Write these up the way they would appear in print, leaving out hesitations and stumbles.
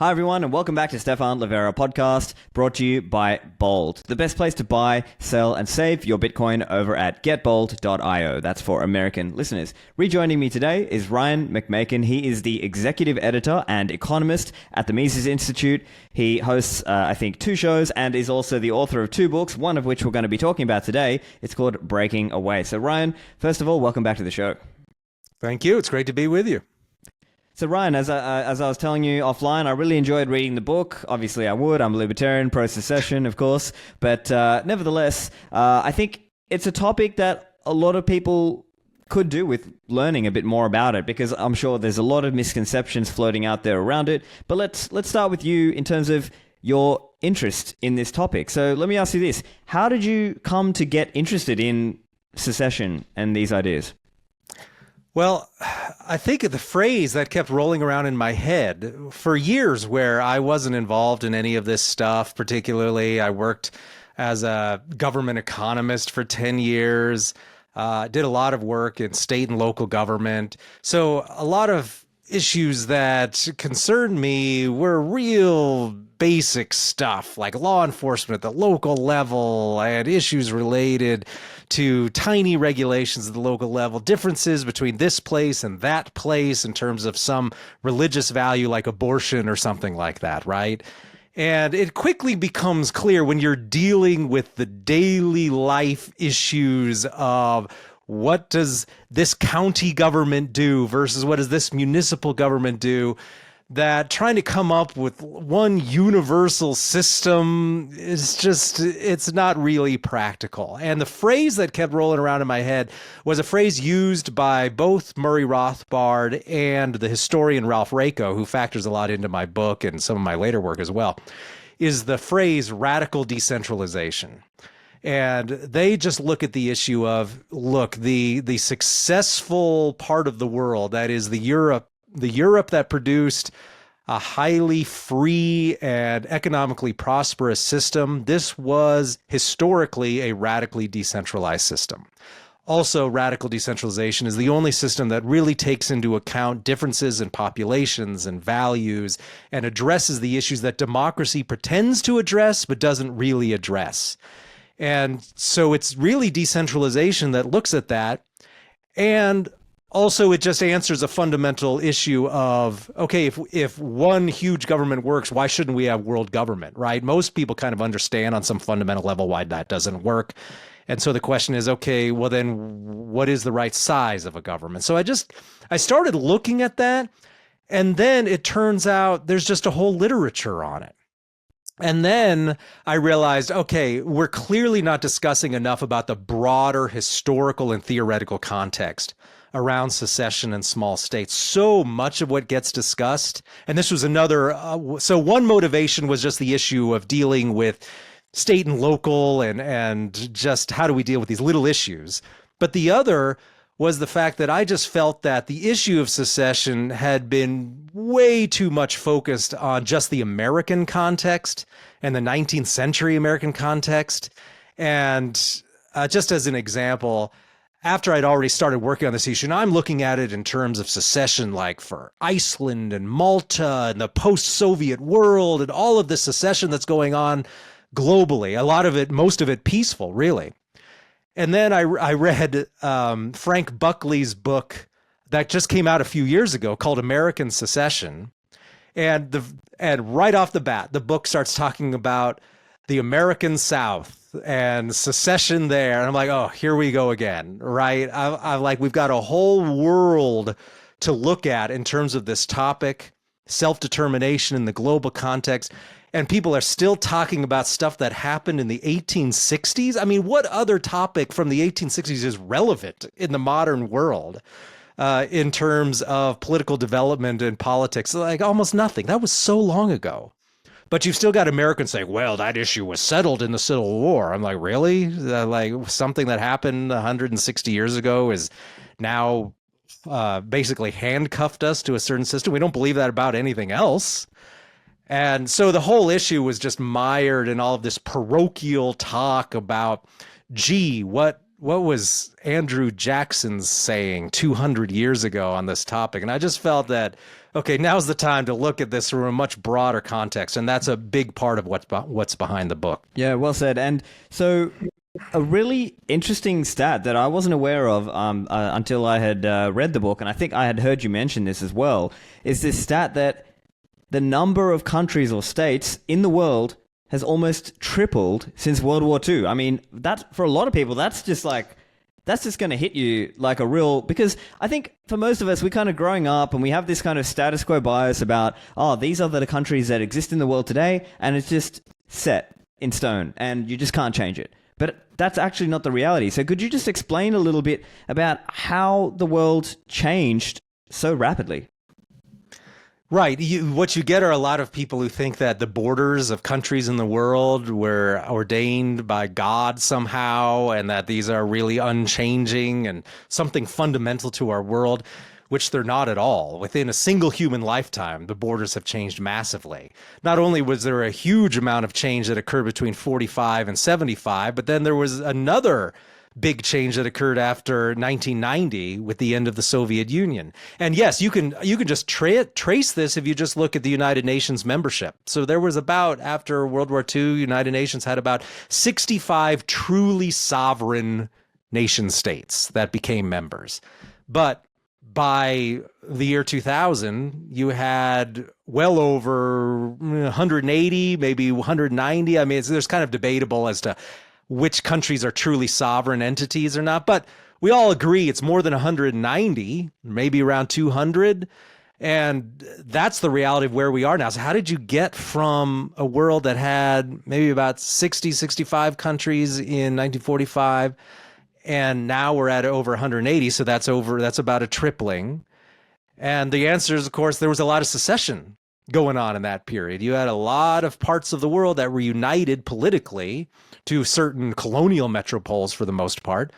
Hi everyone, and welcome back to Stephan Livera podcast, brought to you by Bold, the best place to buy, sell, and save your Bitcoin over at getbold.io. That's for American listeners. Rejoining me today is Ryan McMaken. He is the executive editor and economist at the Mises Institute. He hosts, I think, 2 shows and is also the author of 2 books, one of which we're going to be talking about today. It's called Breaking Away. So Ryan, first of all, welcome back to the show. Thank you. It's great to be with you. So Ryan, as I was telling you offline, I really enjoyed reading the book. Obviously, I would. I'm a libertarian, pro-secession, of course. But nevertheless, I think it's a topic that a lot of people could do with learning a bit more about it, because I'm sure there's a lot of misconceptions floating out there around it. But let's start with you in terms of your interest in this topic. So let me ask you this. How did you come to get interested in secession and these ideas? Well, I think of the phrase that kept rolling around in my head for years where I wasn't involved in any of this stuff. Particularly, I worked as a government economist for 10 years, did a lot of work in state and local government. So a lot of issues that concerned me were real basic stuff like law enforcement at the local level and issues related to tiny regulations at the local level, differences between this place and that place in terms of some religious value like abortion or something like that, right? And it quickly becomes clear when you're dealing with the daily life issues of what does this county government do versus what does this municipal government do, that trying to come up with one universal system is just, it's not really practical. And the phrase that kept rolling around in my head was a phrase used by both Murray Rothbard and the historian Ralph Raico, who factors a lot into my book and some of my later work as well, is the phrase radical decentralization. And they just look at the issue of, look, the successful part of the world, that is the Europe that produced a highly free and economically prosperous system, this was historically a radically decentralized system. Also, radical decentralization is the only system that really takes into account differences in populations and values and addresses the issues that democracy pretends to address but doesn't really address. And so it's really decentralization that looks at that. And also, it just answers a fundamental issue of, okay, if one huge government works, why shouldn't we have world government, right? Most people kind of understand on some fundamental level why that doesn't work. And so the question is, okay, well then what is the right size of a government? So I started looking at that, and then it turns out there's just a whole literature on it. And then I realized, okay, we're clearly not discussing enough about the broader historical and theoretical context around secession and small states. So much of what gets discussed, and this was another, so one motivation was just the issue of dealing with state and local and just how do we deal with these little issues. But the other was the fact that I just felt that the issue of secession had been way too much focused on just the American context and the 19th century American context. And just as an example, after I'd already started working on this issue, and I'm looking at it in terms of secession, like for Iceland and Malta and the post-Soviet world and all of the secession that's going on globally, a lot of it, most of it peaceful, really. And then I read Frank Buckley's book that just came out a few years ago called American Secession. And right off the bat, the book starts talking about the American South and secession there. And I'm like, oh, here we go again, right? I'm like, we've got a whole world to look at in terms of this topic, self-determination in the global context. And people are still talking about stuff that happened in the 1860s. I mean, what other topic from the 1860s is relevant in the modern world in terms of political development and politics? Like almost nothing. That was so long ago. But you've still got Americans saying, well, that issue was settled in the Civil War. I'm like, really? Like something that happened 160 years ago is now basically handcuffed us to a certain system. We don't believe that about anything else. And so the whole issue was just mired in all of this parochial talk about, gee, what was Andrew Jackson saying 200 years ago on this topic? And I just felt that okay, now's the time to look at this from a much broader context, and that's a big part of what's behind the book. Yeah, well said. And so, a really interesting stat that I wasn't aware of until I had read the book, and I think I had heard you mention this as well, is this stat that the number of countries or states in the world has almost tripled since World War II. I mean, that for a lot of people, that's just going to hit you like a real, because I think for most of us, we're kind of growing up and we have this kind of status quo bias about, oh, these are the countries that exist in the world today, and it's just set in stone and you just can't change it. But that's actually not the reality. So could you just explain a little bit about how the world changed so rapidly? Right. What you get are a lot of people who think that the borders of countries in the world were ordained by God somehow, and that these are really unchanging and something fundamental to our world, which they're not at all. Within a single human lifetime, the borders have changed massively. Not only was there a huge amount of change that occurred between 45 and 75, but then there was another big change that occurred after 1990 with the end of the Soviet Union. And yes, you can just trace this if you just look at the United Nations membership. So there was about, after World War II, United Nations had about 65 truly sovereign nation states that became members. But by the year 2000, you had well over 180, maybe 190. I mean, there's kind of debatable as to which countries are truly sovereign entities or not, but we all agree it's more than 190, maybe around 200. And that's the reality of where we are now. So how did you get from a world that had maybe about 60, 65 countries in 1945, and now we're at over 180, so that's about a tripling. And the answer is, of course, there was a lot of secession going on in that period. You had a lot of parts of the world that were united politically to certain colonial metropoles for the most part,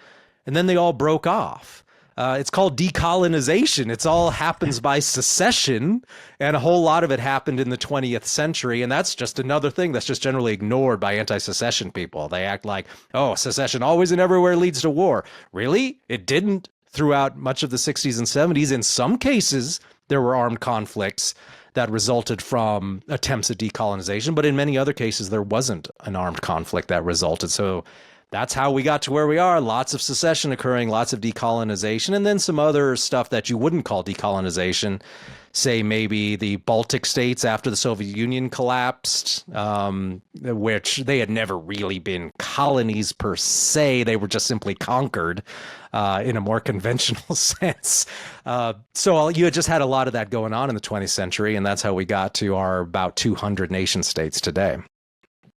and then they all broke off. It's called decolonization. It's all happens by secession, and a whole lot of it happened in the 20th century, and that's just another thing that's just generally ignored by anti-secession people. They act like, oh, secession always and everywhere leads to war. Really? It didn't throughout much of the 60s and 70s. In some cases, there were armed conflicts that resulted from attempts at decolonization, but in many other cases, there wasn't an armed conflict that resulted. So that's how we got to where we are. Lots of secession occurring, lots of decolonization, and then some other stuff that you wouldn't call decolonization. Say maybe the Baltic states after the Soviet Union collapsed, which they had never really been colonies per se. They were just simply conquered in a more conventional sense. So you had just had a lot of that going on in the 20th century, and that's how we got to our about 200 nation states today.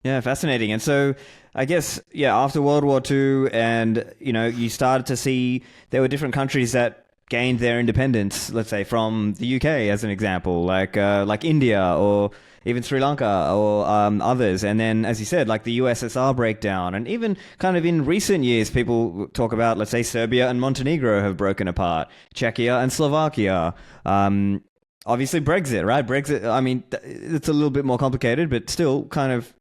Yeah, fascinating. And so I guess, yeah, after World War II and, you started to see there were different countries that gained their independence, let's say from the UK as an example, like India or even Sri Lanka or others. And then, as you said, like the USSR breakdown. And even kind of in recent years, people talk about, let's say, Serbia and Montenegro have broken apart, Czechia and Slovakia. Obviously, Brexit, right? Brexit, I mean, it's a little bit more complicated, but still kind of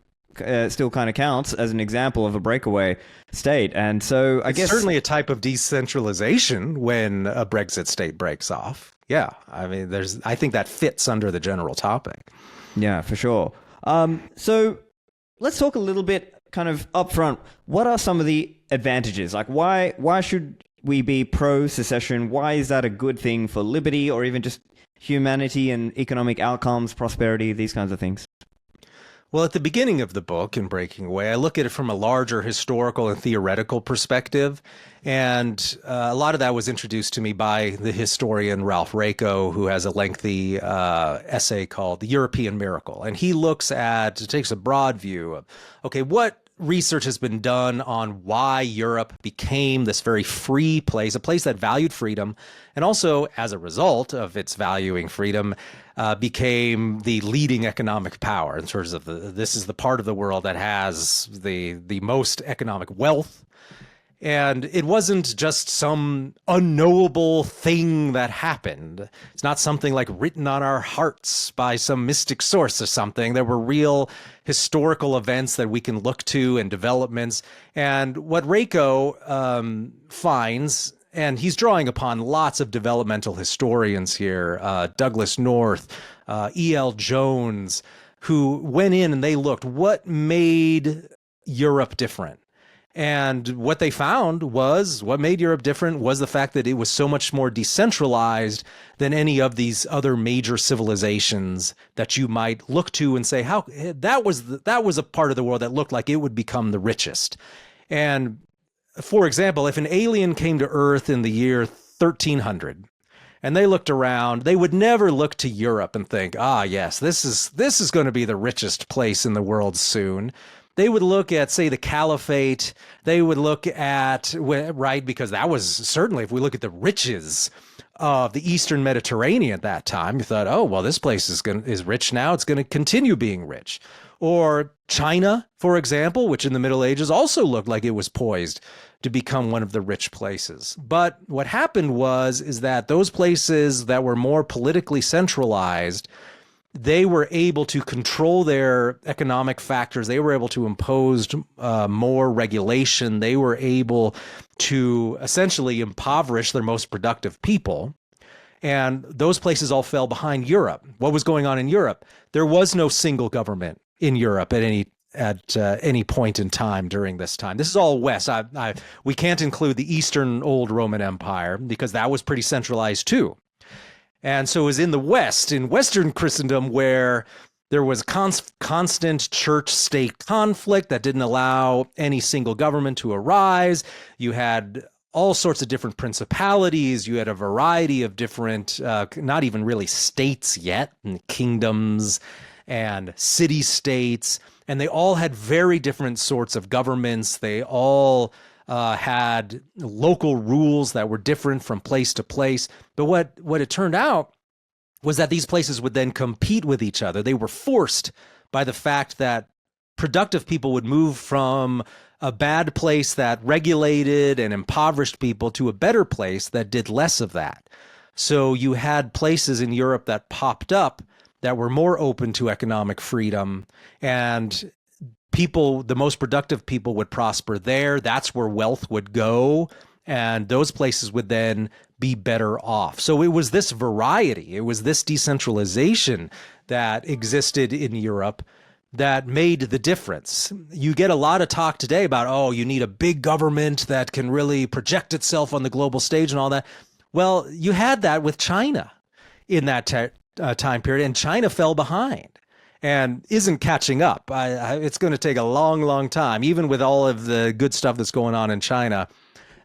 counts as an example of a breakaway state. And so I guess certainly a type of decentralization when a Brexit state breaks off. Yeah. I mean, I think that fits under the general topic. Yeah, for sure. So let's talk a little bit kind of upfront. What are some of the advantages? Like why should we be pro-secession? Why is that a good thing for liberty or even just humanity and economic outcomes, prosperity, these kinds of things? Well, at the beginning of the book, in Breaking Away, I look at it from a larger historical and theoretical perspective. And a lot of that was introduced to me by the historian Ralph Raico, who has a lengthy essay called The European Miracle. And he takes a broad view of, okay, what research has been done on why Europe became this very free place, a place that valued freedom, and also, as a result of its valuing freedom, became the leading economic power in terms of this is the part of the world that has the most economic wealth. And it wasn't just some unknowable thing that happened. It's not something like written on our hearts by some mystic source or something. There were real historical events that we can look to and developments. And what Raico finds, and he's drawing upon lots of developmental historians here, Douglas North, E.L. Jones, who went in and they looked what made Europe different. And what they found was what made Europe different was the fact that it was so much more decentralized than any of these other major civilizations that you might look to and say, how that was a part of the world that looked like it would become the richest. And for example, if an alien came to Earth in the year 1300 and they looked around, they would never look to Europe and think, yes, this is going to be the richest place in the world soon. They would look at, say, the Caliphate. They would look at, right, because that was certainly, if we look at the riches of the Eastern Mediterranean at that time, you thought, oh, well, this place is rich now. It's going to continue being rich. Or China, for example, which in the Middle Ages also looked like it was poised to become one of the rich places. But what happened is that those places that were more politically centralized, they were able to control their economic factors. They were able to impose more regulation. They were able to essentially impoverish their most productive people. And those places all fell behind Europe. What was going on in Europe? There was no single government in Europe at any point in time during this time. This is all West. We can't include the Eastern Old Roman Empire because that was pretty centralized too. And so it was in the West, in Western Christendom, where there was constant church-state conflict that didn't allow any single government to arise. You had all sorts of different principalities. You had a variety of different, not even really states yet, and kingdoms and city-states. And they all had very different sorts of governments. They all had local rules that were different from place to place. But what it turned out was that these places would then compete with each other. They were forced by the fact that productive people would move from a bad place that regulated and impoverished people to a better place that did less of that. So you had places in Europe that popped up that were more open to economic freedom, and people, the most productive people, would prosper there. That's where wealth would go, and those places would then be better off. So it was this variety, it was this decentralization that existed in Europe that made the difference. You get a lot of talk today about, oh, you need a big government that can really project itself on the global stage and all that. Well, you had that with China in that time period, and China fell behind and isn't catching up. It's going to take a long, long time. Even with all of the good stuff that's going on in China,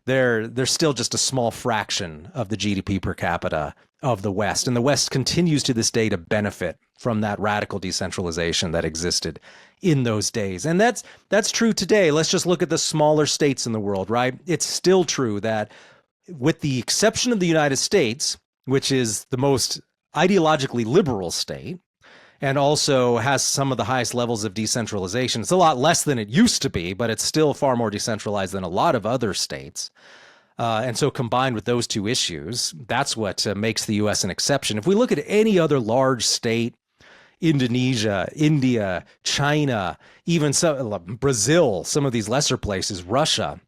they're still just a small fraction of the GDP per capita of the West. And the West continues to this day to benefit from that radical decentralization that existed in those days. And that's true today. Let's just look at the smaller states in the world, right? It's still true that with the exception of the United States, which is the most ideologically liberal state, and also has some of the highest levels of decentralization. It's a lot less than it used to be, but it's still far more decentralized than a lot of other states. And so combined with those two issues, that's what makes the U.S. an exception. If we look at any other large state, Indonesia, India, China, even Brazil, some of these lesser places, Russia,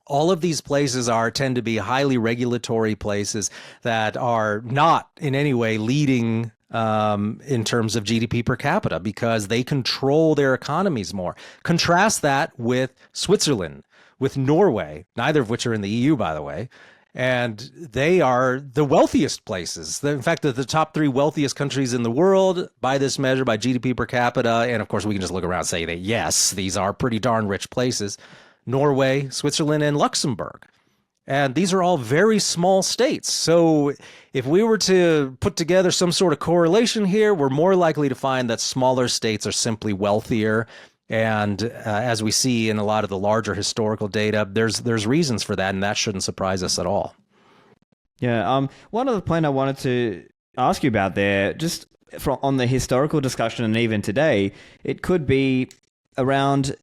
all of these places tend to be highly regulatory places that are not in any way leading in terms of GDP per capita because they control their economies more. Contrast that with Switzerland, with Norway, neither of which are in the EU, by the way, and they are the wealthiest places. In fact, they're the top 3 wealthiest countries in the world by this measure, by GDP per capita. And of course, we can just look around and say that, yes, these are pretty darn rich places. Norway, Switzerland, and Luxembourg. And these are all very small states. So if we were to put together some sort of correlation here, we're more likely to find that smaller states are simply wealthier. And as we see in a lot of the larger historical data, there's reasons for that, and that shouldn't surprise us at all. Yeah. One other point I wanted to ask you about there, just on the historical discussion and even today, it could be around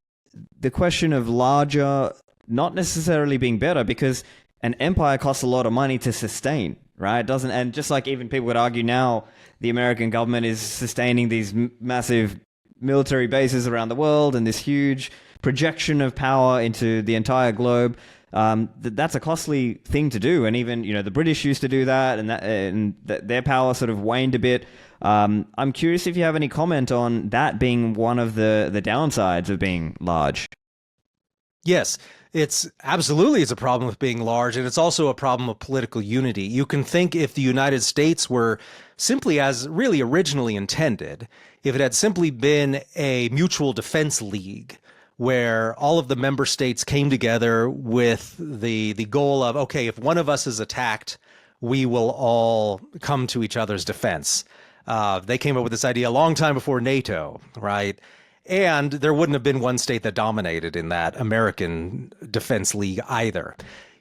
the question of larger not necessarily being better, because an empire costs a lot of money to sustain, right? It doesn't, and just like even people would argue now, the American government is sustaining these massive military bases around the world and this huge projection of power into the entire globe. that's a costly thing to do. And even, the British used to do that, and their power sort of waned a bit. I'm curious if you have any comment on that being one of the downsides of being large. Yes, it's a problem with being large, and it's also a problem of political unity. You can think if the United States were simply as really originally intended, if it had simply been a mutual defense league where all of the member states came together with the goal of, okay, if one of us is attacked, we will all come to each other's defense. They came up with this idea a long time before NATO, right? And there wouldn't have been one state that dominated in that American Defense League either.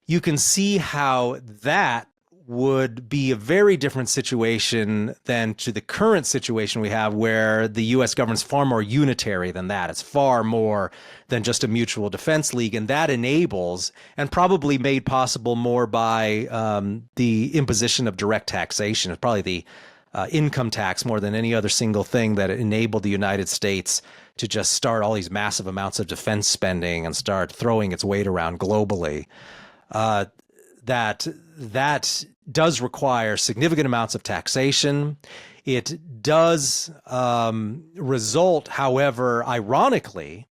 You can see how that would be a very different situation than to the current situation we have, where the U.S. government's far more unitary than that. It's far more than just a mutual defense league. And that enables, and probably made possible more by the imposition of direct taxation. It's probably the income tax more than any other single thing that enabled the United States to just start all these massive amounts of defense spending and start throwing its weight around globally. That does require significant amounts of taxation. It does result, however, ironically,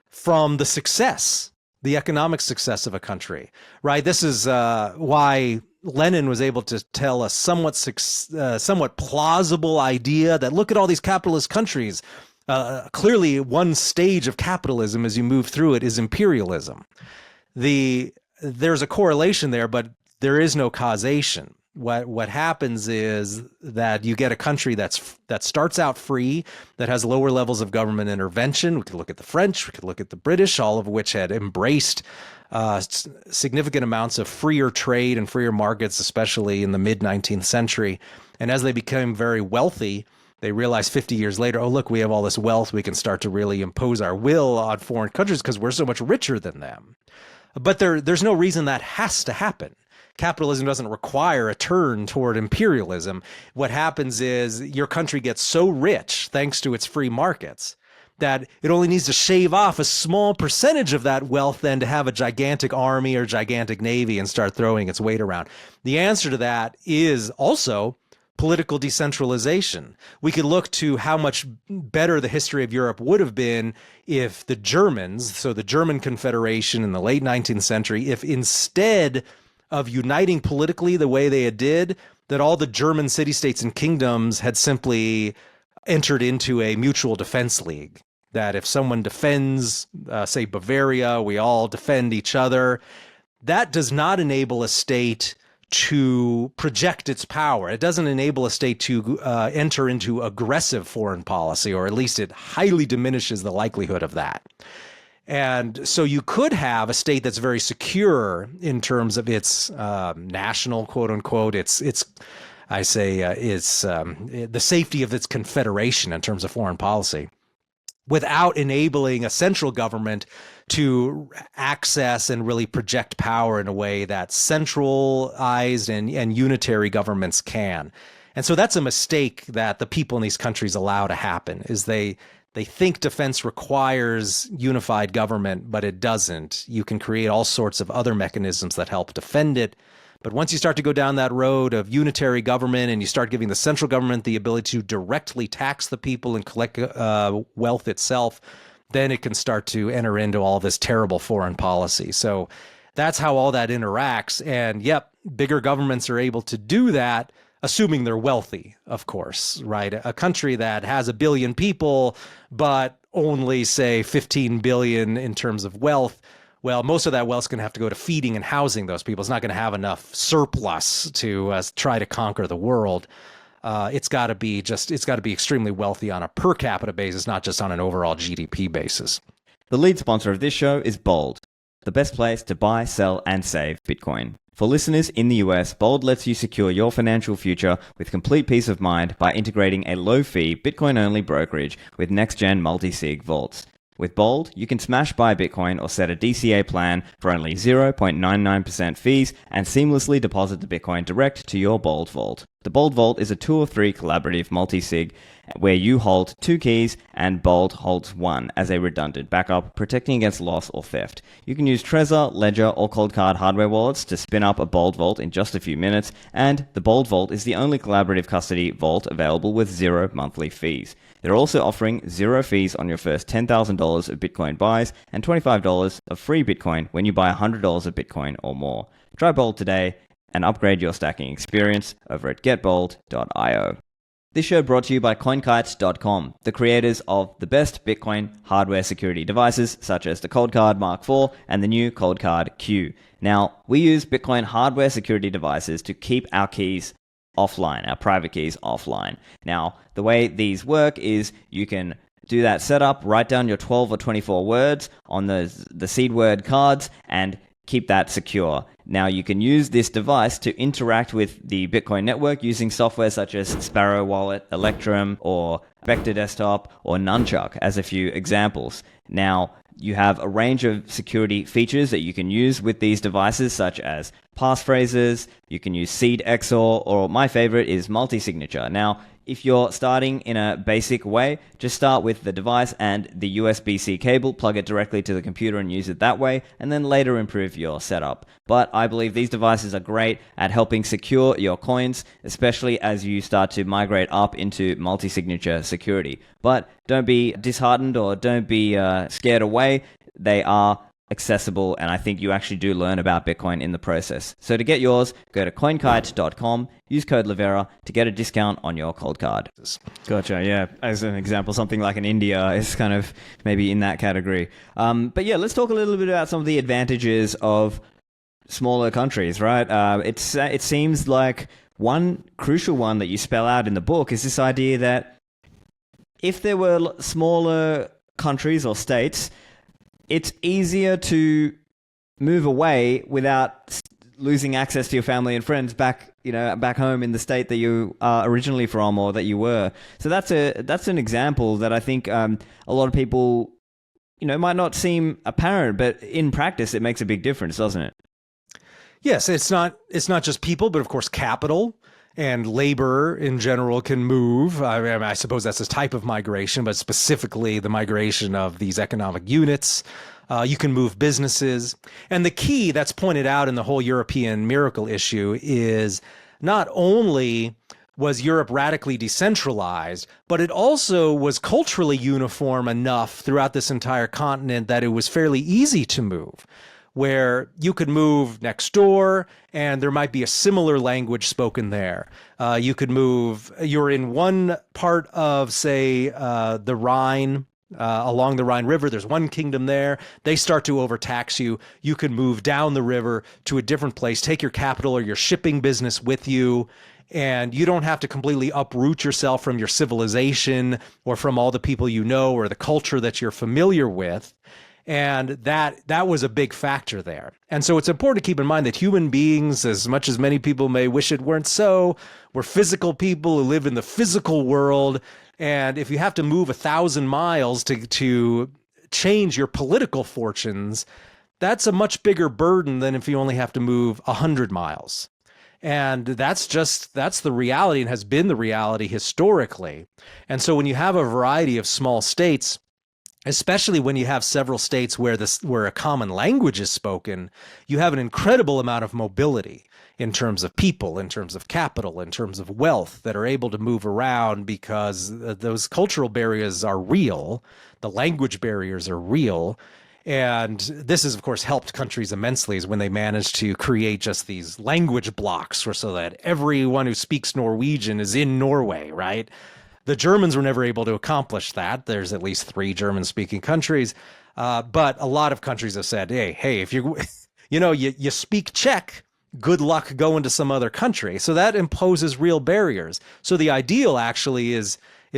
from the success, the economic success of a country, right? This is why Lenin was able to tell a somewhat plausible idea that, look at all these capitalist countries. Clearly, one stage of capitalism as you move through it is imperialism. There's a correlation there, but there is no causation. What happens is that you get a country that starts out free, that has lower levels of government intervention. We could look at the French, we could look at the British, all of which had embraced significant amounts of freer trade and freer markets, especially in the mid-19th century. And as they became very wealthy, they realized 50 years later, oh, look, we have all this wealth. We can start to really impose our will on foreign countries because we're so much richer than them. But there's no reason that has to happen. Capitalism doesn't require a turn toward imperialism. What happens is your country gets so rich, thanks to its free markets, that it only needs to shave off a small percentage of that wealth then to have a gigantic army or gigantic navy and start throwing its weight around. The answer to that is also political decentralization. We could look to how much better the history of Europe would have been if the Germans, so the German Confederation in the late 19th century, if instead of uniting politically the way they did, that all the German city-states and kingdoms had simply entered into a mutual defense league. That if someone defends, say, Bavaria, we all defend each other. That does not enable a state to project its power. It doesn't enable a state to enter into aggressive foreign policy, or at least it highly diminishes the likelihood of that. And so you could have a state that's very secure in terms of its national, quote unquote, it's the safety of its confederation in terms of foreign policy, without enabling a central government to access and really project power in a way that centralized and unitary governments can. And so that's a mistake that the people in these countries allow to happen, is they think defense requires unified government, but it doesn't. You can create all sorts of other mechanisms that help defend it. But once you start to go down that road of unitary government and you start giving the central government the ability to directly tax the people and collect wealth itself, then it can start to enter into all this terrible foreign policy. So that's how all that interacts. And yep, bigger governments are able to do that, assuming they're wealthy, of course, right? A country that has 1 billion people, but only, say, 15 billion in terms of wealth, well, most of that wealth is going to have to go to feeding and housing those people. It's not going to have enough surplus to try to conquer the world. It's got to be extremely wealthy on a per capita basis, not just on an overall GDP basis. The lead sponsor of this show is Bold, the best place to buy, sell, and save Bitcoin. For listeners in the US, Bold lets you secure your financial future with complete peace of mind by integrating a low-fee, Bitcoin-only brokerage with next-gen multi-sig vaults. With Bold, you can smash buy Bitcoin or set a DCA plan for only 0.99% fees and seamlessly deposit the Bitcoin direct to your Bold Vault. The Bold Vault is a 2 of 3 collaborative multi-sig where you hold 2 keys and Bold holds 1 as a redundant backup, protecting against loss or theft. You can use Trezor, Ledger, or Cold Card hardware wallets to spin up a Bold Vault in just a few minutes, and the Bold Vault is the only collaborative custody vault available with 0 monthly fees. They're also offering 0 fees on your first $10,000 of Bitcoin buys and $25 of free Bitcoin when you buy $100 of Bitcoin or more. Try Bold today and upgrade your stacking experience over at getbold.io. This show brought to you by CoinKite.com, the creators of the best Bitcoin hardware security devices such as the Cold Card Mark IV and the new Cold Card Q. Now, we use Bitcoin hardware security devices to keep our keys offline, our private keys offline. Now, the way these work is you can do that setup, write down your 12 or 24 words on the seed word cards, and keep that secure. Now, you can use this device to interact with the Bitcoin network using software such as Sparrow Wallet, Electrum, or Vector Desktop, or Nunchuck as a few examples. Now, you have a range of security features that you can use with these devices, such as passphrases, you can use seed XOR, or my favorite is multi-signature. Now, if you're starting in a basic way, just start with the device and the USB-C cable, plug it directly to the computer and use it that way, and then later improve your setup. But I believe these devices are great at helping secure your coins, especially as you start to migrate up into multi-signature security. But don't be disheartened or don't be scared away. They are accessible, and I think you actually do learn about Bitcoin in the process. So to get yours, go to coinkite.com, use code Livera to get a discount on your cold card. Gotcha, yeah. As an example, something like in India is kind of maybe in that category. But yeah, let's talk a little bit about some of the advantages of smaller countries, right? It seems like one crucial one that you spell out in the book is this idea that if there were smaller countries or states, it's easier to move away without losing access to your family and friends back home in the state that you are originally from or that you were. So that's an example that I think a lot of people, might not seem apparent, but in practice it makes a big difference, doesn't it? Yes, it's not just people, but of course capital and labor in general can move. I suppose that's a type of migration, but specifically the migration of these economic units. You can move businesses. And the key that's pointed out in the whole European miracle issue is not only was Europe radically decentralized, but it also was culturally uniform enough throughout this entire continent that it was fairly easy to move, where you could move next door and there might be a similar language spoken there. You could move, you're in one part of, say, the Rhine, along the Rhine River, there's one kingdom there. They start to overtax you. You can move down the river to a different place, take your capital or your shipping business with you, and you don't have to completely uproot yourself from your civilization or from all the people you know or the culture that you're familiar with. And that was a big factor there. And so it's important to keep in mind that human beings, as much as many people may wish it weren't so, we're physical people who live in the physical world. And if you have to move 1,000 miles to change your political fortunes, that's a much bigger burden than if you only have to move 100 miles. And that's the reality and has been the reality historically. And so when you have a variety of small states, especially when you have several states where a common language is spoken, you have an incredible amount of mobility in terms of people, in terms of capital, in terms of wealth that are able to move around because those cultural barriers are real. The language barriers are real. And this has, of course, helped countries immensely is when they managed to create just these language blocks so that everyone who speaks Norwegian is in Norway, right? The Germans were never able to accomplish that. There's at least 3 German-speaking countries, but a lot of countries have said, "Hey, if you speak Czech, good luck going to some other country." So that imposes real barriers. So the ideal actually is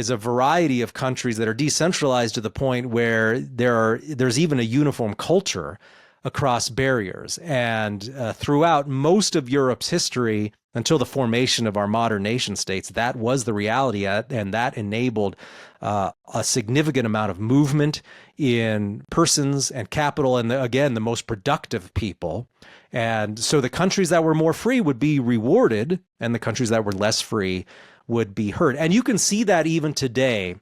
a variety of countries that are decentralized to the point where there's even a uniform culture across barriers. And throughout most of Europe's history, until the formation of our modern nation states, that was the reality, and that enabled a significant amount of movement in persons and capital, and again, the most productive people. And so the countries that were more free would be rewarded, and the countries that were less free would be hurt. And you can see that even today.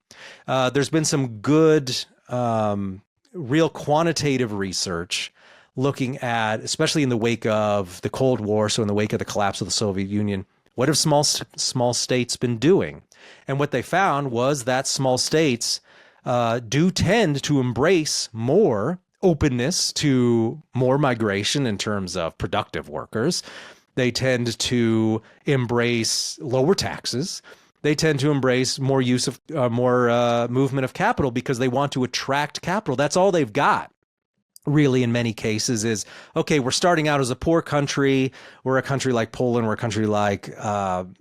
There's been some good, real quantitative research looking at, especially in the wake of the Cold War, so in the wake of the collapse of the Soviet Union, what have small states been doing? And what they found was that small states do tend to embrace more openness to more migration in terms of productive workers. They tend to embrace lower taxes. They tend to embrace more use of more movement of capital because they want to attract capital. That's all they've got. Really, in many cases, is okay, we're starting out as a poor country. We're a country like Poland. We're a country like,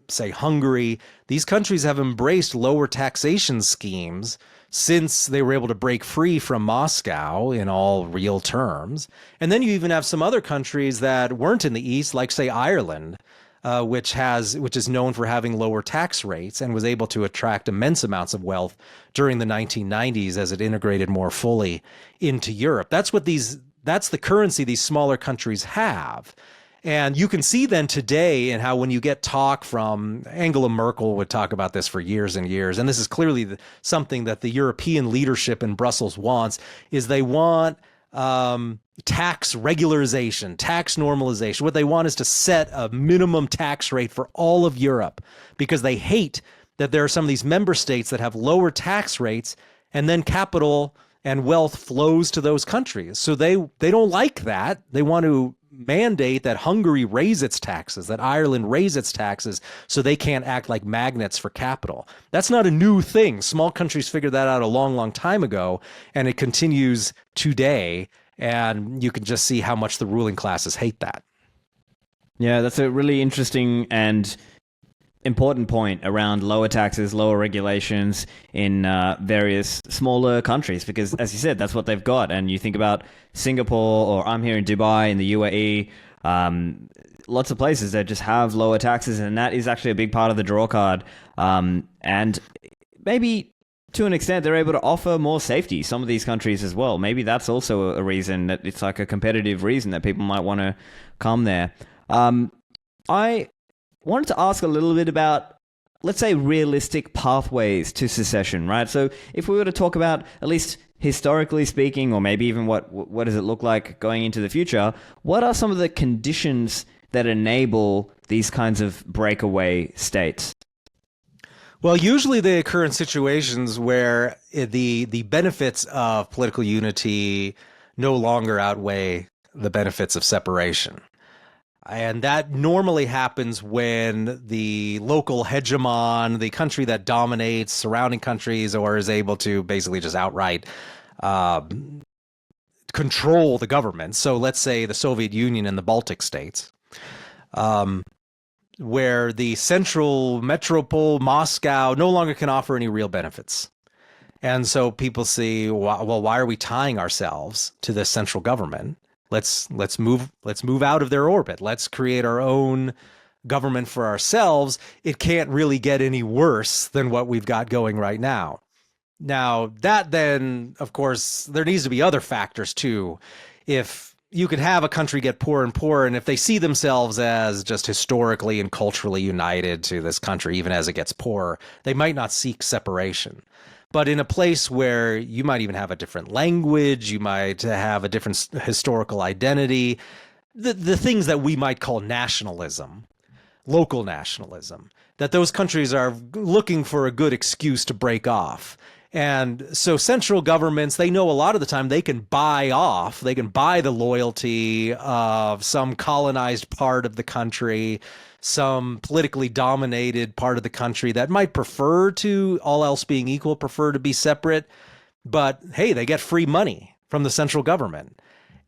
say, Hungary. These countries have embraced lower taxation schemes since they were able to break free from Moscow in all real terms. And then you even have some other countries that weren't in the East, like, say, Ireland, which is known for having lower tax rates and was able to attract immense amounts of wealth during the 1990s as it integrated more fully into Europe. That's the currency these smaller countries have. And you can see then today in how when you get talk from Angela Merkel would talk about this for years and years, and this is clearly something that the European leadership in Brussels wants, is they want tax regularization, tax normalization. What they want is to set a minimum tax rate for all of Europe because they hate that there are some of these member states that have lower tax rates and then capital and wealth flows to those countries. So they don't like that. They want to mandate that Hungary raise its taxes, that Ireland raise its taxes so they can't act like magnets for capital. That's not a new thing. Small countries figured that out a long, long time ago, and it continues today. And you can just see how much the ruling classes hate that. Yeah, that's a really interesting and important point around lower taxes, lower regulations in various smaller countries, because as you said, that's what they've got. And you think about Singapore, or I'm here in Dubai in the UAE, lots of places that just have lower taxes, and that is actually a big part of the draw card. And maybe to an extent, they're able to offer more safety, some of these countries as well. Maybe that's also a reason that it's like a competitive reason that people might want to come there. I wanted to ask a little bit about, let's say, realistic pathways to secession, right? So if we were to talk about, at least historically speaking, or maybe even what does it look like going into the future, what are some of the conditions that enable these kinds of breakaway states? Well, usually they occur in situations where the benefits of political unity no longer outweigh the benefits of separation. And that normally happens when the local hegemon, the country that dominates surrounding countries or is able to basically just outright control the government. So let's say the Soviet Union and the Baltic states, where the central metropole, Moscow, no longer can offer any real benefits. And so people see, well, why are we tying ourselves to this central government? Let's move out of their orbit. Let's create our own government for ourselves. It can't really get any worse than what we've got going right now. Now, that then, of course, there needs to be other factors too. If you could have a country get poorer and poorer, and if they see themselves as just historically and culturally united to this country, even as it gets poorer, they might not seek separation. But in a place where you might even have a different language, you might have a different historical identity, the things that we might call nationalism, local nationalism, that those countries are looking for a good excuse to break off. And so central governments, they know a lot of the time they can buy the loyalty of some colonized part of the country, some politically dominated part of the country that might prefer to, all else being equal, prefer to be separate. But hey, they get free money from the central government.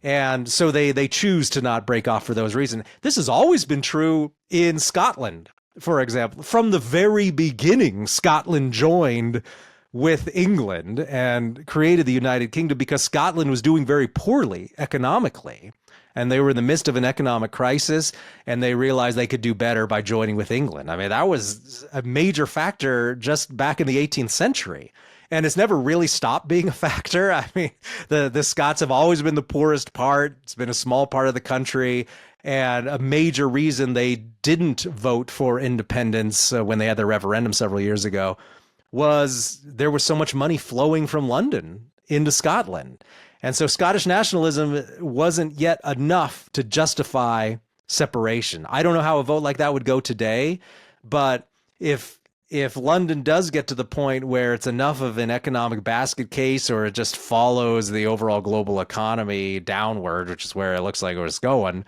And so they choose to not break off for those reasons. This has always been true in Scotland, for example. From the very beginning, Scotland joined with England and created the United Kingdom because Scotland was doing very poorly economically. And they were in the midst of an economic crisis, and they realized they could do better by joining with England. I mean, that was a major factor just back in the 18th century. And it's never really stopped being a factor. I mean, the Scots have always been the poorest part. It's been a small part of the country. And a major reason they didn't vote for independence when they had their referendum several years ago was there was so much money flowing from London into Scotland. And so Scottish nationalism wasn't yet enough to justify separation. I don't know how a vote like that would go today, but if London does get to the point where it's enough of an economic basket case, or it just follows the overall global economy downward, which is where it looks like it was going,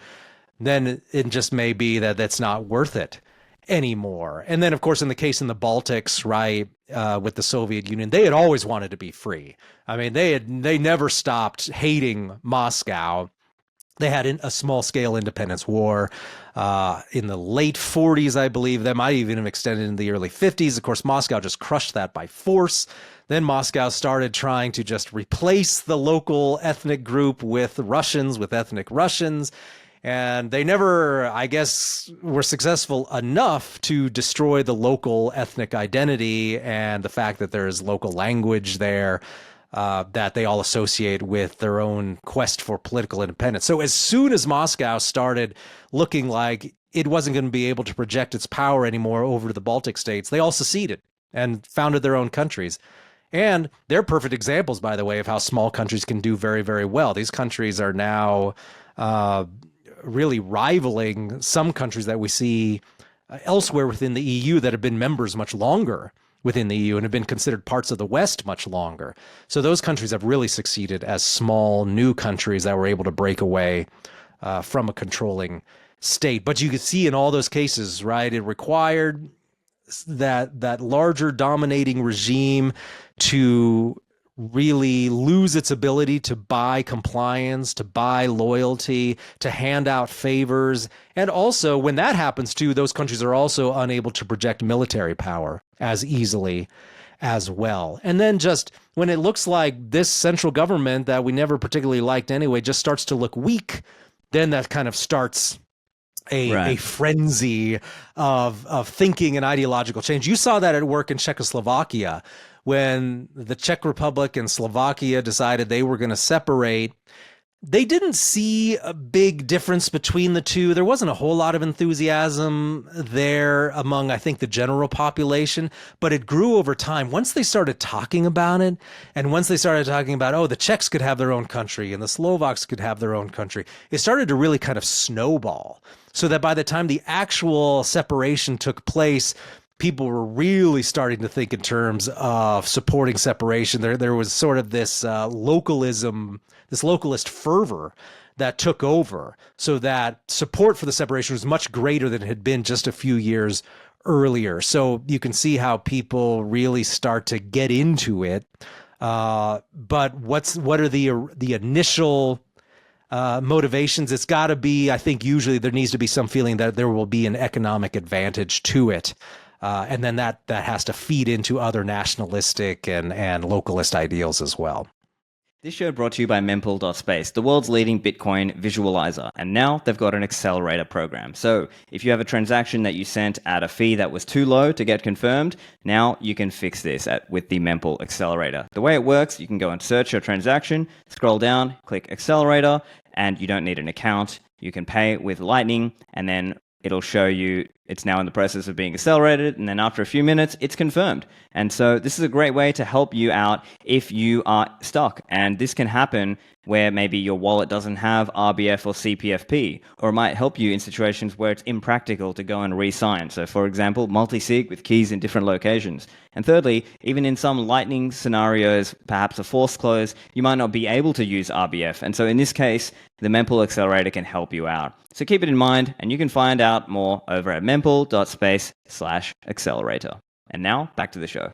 then it just may be that that's not worth it anymore. And then, of course, in the case in the Baltics, right, with the Soviet Union, they had always wanted to be free. I mean, they never stopped hating Moscow. They had a small-scale independence war in the late 40s, I believe. That might even have extended in the early 50s. Of course, Moscow just crushed that by force. Then Moscow started trying to just replace the local ethnic group with Russians, with ethnic Russians. And they never, I guess, were successful enough to destroy the local ethnic identity and the fact that there is local language there that they all associate with their own quest for political independence. So as soon as Moscow started looking like it wasn't going to be able to project its power anymore over to the Baltic states, they all seceded and founded their own countries. And they're perfect examples, by the way, of how small countries can do very, very well. These countries are now really rivaling some countries that we see elsewhere within the EU that have been members much longer within the EU and have been considered parts of the West much longer. So those countries have really succeeded as small new countries that were able to break away from a controlling state. But you could see in all those cases, right, it required that larger dominating regime to really lose its ability to buy compliance, to buy loyalty, to hand out favors. And also, when that happens too, those countries are also unable to project military power as easily as well. And then just when it looks like this central government that we never particularly liked anyway just starts to look weak, then that kind of starts a frenzy of thinking and ideological change. You saw that at work in Czechoslovakia when the Czech Republic and Slovakia decided they were going to separate. They didn't see a big difference between the two. There wasn't a whole lot of enthusiasm there among, I think, the general population, but it grew over time. Once they started talking about it, and once they started talking about, oh, the Czechs could have their own country and the Slovaks could have their own country, it started to really kind of snowball. So that by the time the actual separation took place, people were really starting to think in terms of supporting separation. There was sort of this localism, this localist fervor that took over, so that support for the separation was much greater than it had been just a few years earlier. So you can see how people really start to get into it. But what are the initial motivations? It's got to be, I think usually there needs to be some feeling that there will be an economic advantage to it. And then that has to feed into other nationalistic and localist ideals as well. This show brought to you by Mempool.space, the world's leading Bitcoin visualizer. And now they've got an accelerator program. So if you have a transaction that you sent at a fee that was too low to get confirmed, now you can fix this with the Mempool accelerator. The way it works, you can go and search your transaction, scroll down, click accelerator, and you don't need an account. You can pay with Lightning, and then it'll show you it's now in the process of being accelerated, and then after a few minutes, it's confirmed. And so this is a great way to help you out if you are stuck. And this can happen where maybe your wallet doesn't have RBF or CPFP, or it might help you in situations where it's impractical to go and re-sign. So for example, multi-sig with keys in different locations. And thirdly, even in some Lightning scenarios, perhaps a forced close, you might not be able to use RBF. And so in this case, the Mempool accelerator can help you out. So keep it in mind, and you can find out more over at mempool.space/accelerator. And now, back to the show.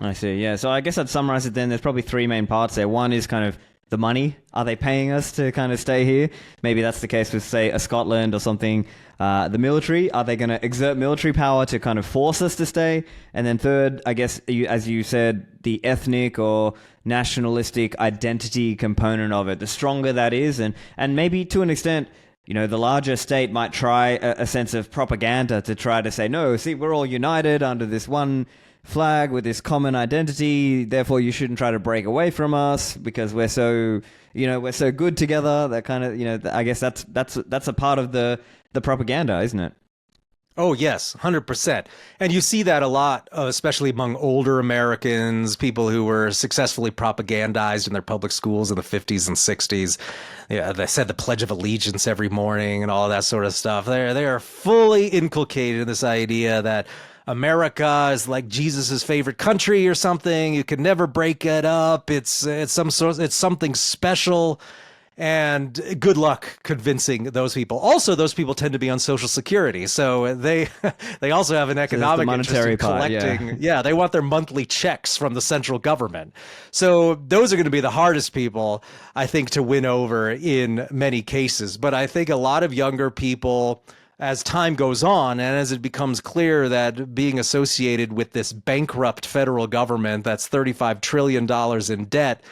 I see, yeah. So I guess I'd summarize it then. There's probably three main parts there. One is kind of the money. Are they paying us to kind of stay here? Maybe that's the case with, say, a Scotland or something. The military, are they going to exert military power to kind of force us to stay? And then third, I guess, as you said, the ethnic or nationalistic identity component of it. The stronger that is, and maybe to an extent, the larger state might try a sense of propaganda to try to say, no, see, we're all united under this one flag with this common identity, therefore you shouldn't try to break away from us because we're so good together. That kind of, I guess that's a part of the propaganda, isn't it? Oh, yes, 100%. And you see that a lot, especially among older Americans, people who were successfully propagandized in their public schools in the 50s and 60s. Yeah, they said the Pledge of Allegiance every morning and all of that sort of stuff. They are fully inculcated in this idea that America is like Jesus's favorite country or something. You can never break it up. It's something special. And good luck convincing those people. Also, those people tend to be on Social Security, so they also have an economic interest in collecting. Yeah, they want their monthly checks from the central government. So those are going to be the hardest people, I think, to win over in many cases. But I think a lot of younger people, as time goes on and as it becomes clear that being associated with this bankrupt federal government that's $35 trillion in debt,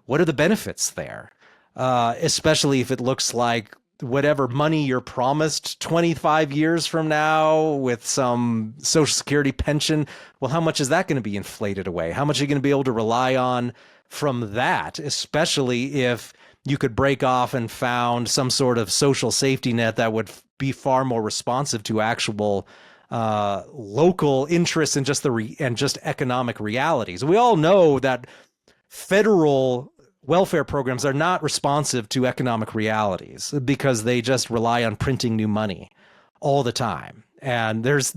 what are the benefits there? Especially if it looks like whatever money you're promised 25 years from now with some Social Security pension, well, how much is that going to be inflated away? How much are you going to be able to rely on from that, especially if you could break off and found some sort of social safety net that would be far more responsive to actual local interests and just economic realities. We all know that federal welfare programs are not responsive to economic realities because they just rely on printing new money all the time. And there's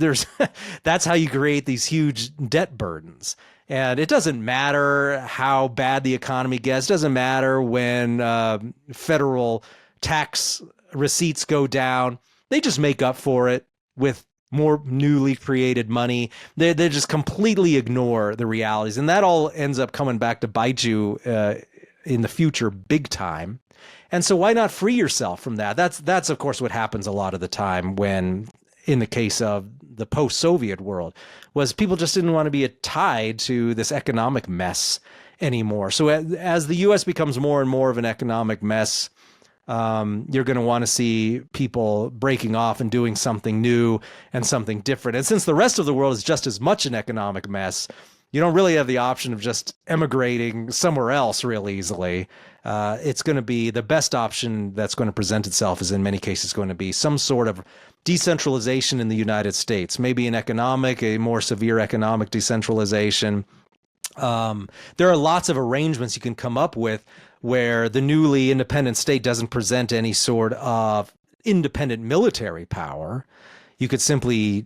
that's how you create these huge debt burdens. And it doesn't matter how bad the economy gets. It doesn't matter when federal tax receipts go down. They just make up for it with more newly created money. They just completely ignore the realities. And that all ends up coming back to bite you in the future big time. And so why not free yourself from that? That's of course what happens a lot of the time when, in the case of the post-Soviet world, was people just didn't want to be tied to this economic mess anymore. So as the U.S. becomes more and more of an economic mess, you're going to want to see people breaking off and doing something new and something different. And since the rest of the world is just as much an economic mess, you don't really have the option of just emigrating somewhere else real easily. It's going to be the best option that's going to present itself is in many cases going to be some sort of decentralization in the United States, maybe a more severe economic decentralization. There are lots of arrangements you can come up with where the newly independent state doesn't present any sort of independent military power. You could simply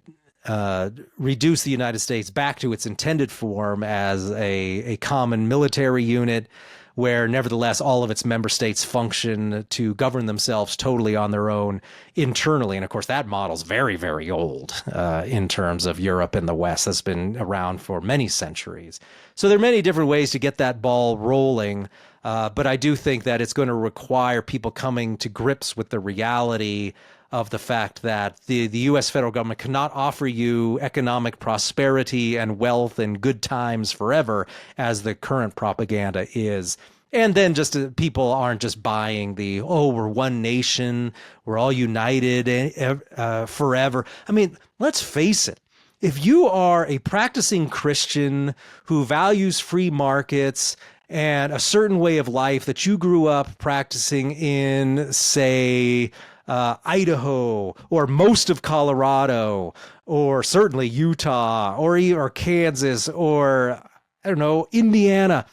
reduce the United States back to its intended form as a common military unit where nevertheless all of its member states function to govern themselves totally on their own internally. And of course, that model's very, very old in terms of Europe and the West. That's been around for many centuries. So there are many different ways to get that ball rolling. But I do think that it's going to require people coming to grips with the reality of the fact that the U.S. federal government cannot offer you economic prosperity and wealth and good times forever, as the current propaganda is. And then people aren't just buying we're one nation, we're all united forever. I mean, let's face it. If you are a practicing Christian who values free markets and a certain way of life that you grew up practicing in, say, Idaho or most of Colorado or certainly Utah or Kansas or, I don't know, Indiana.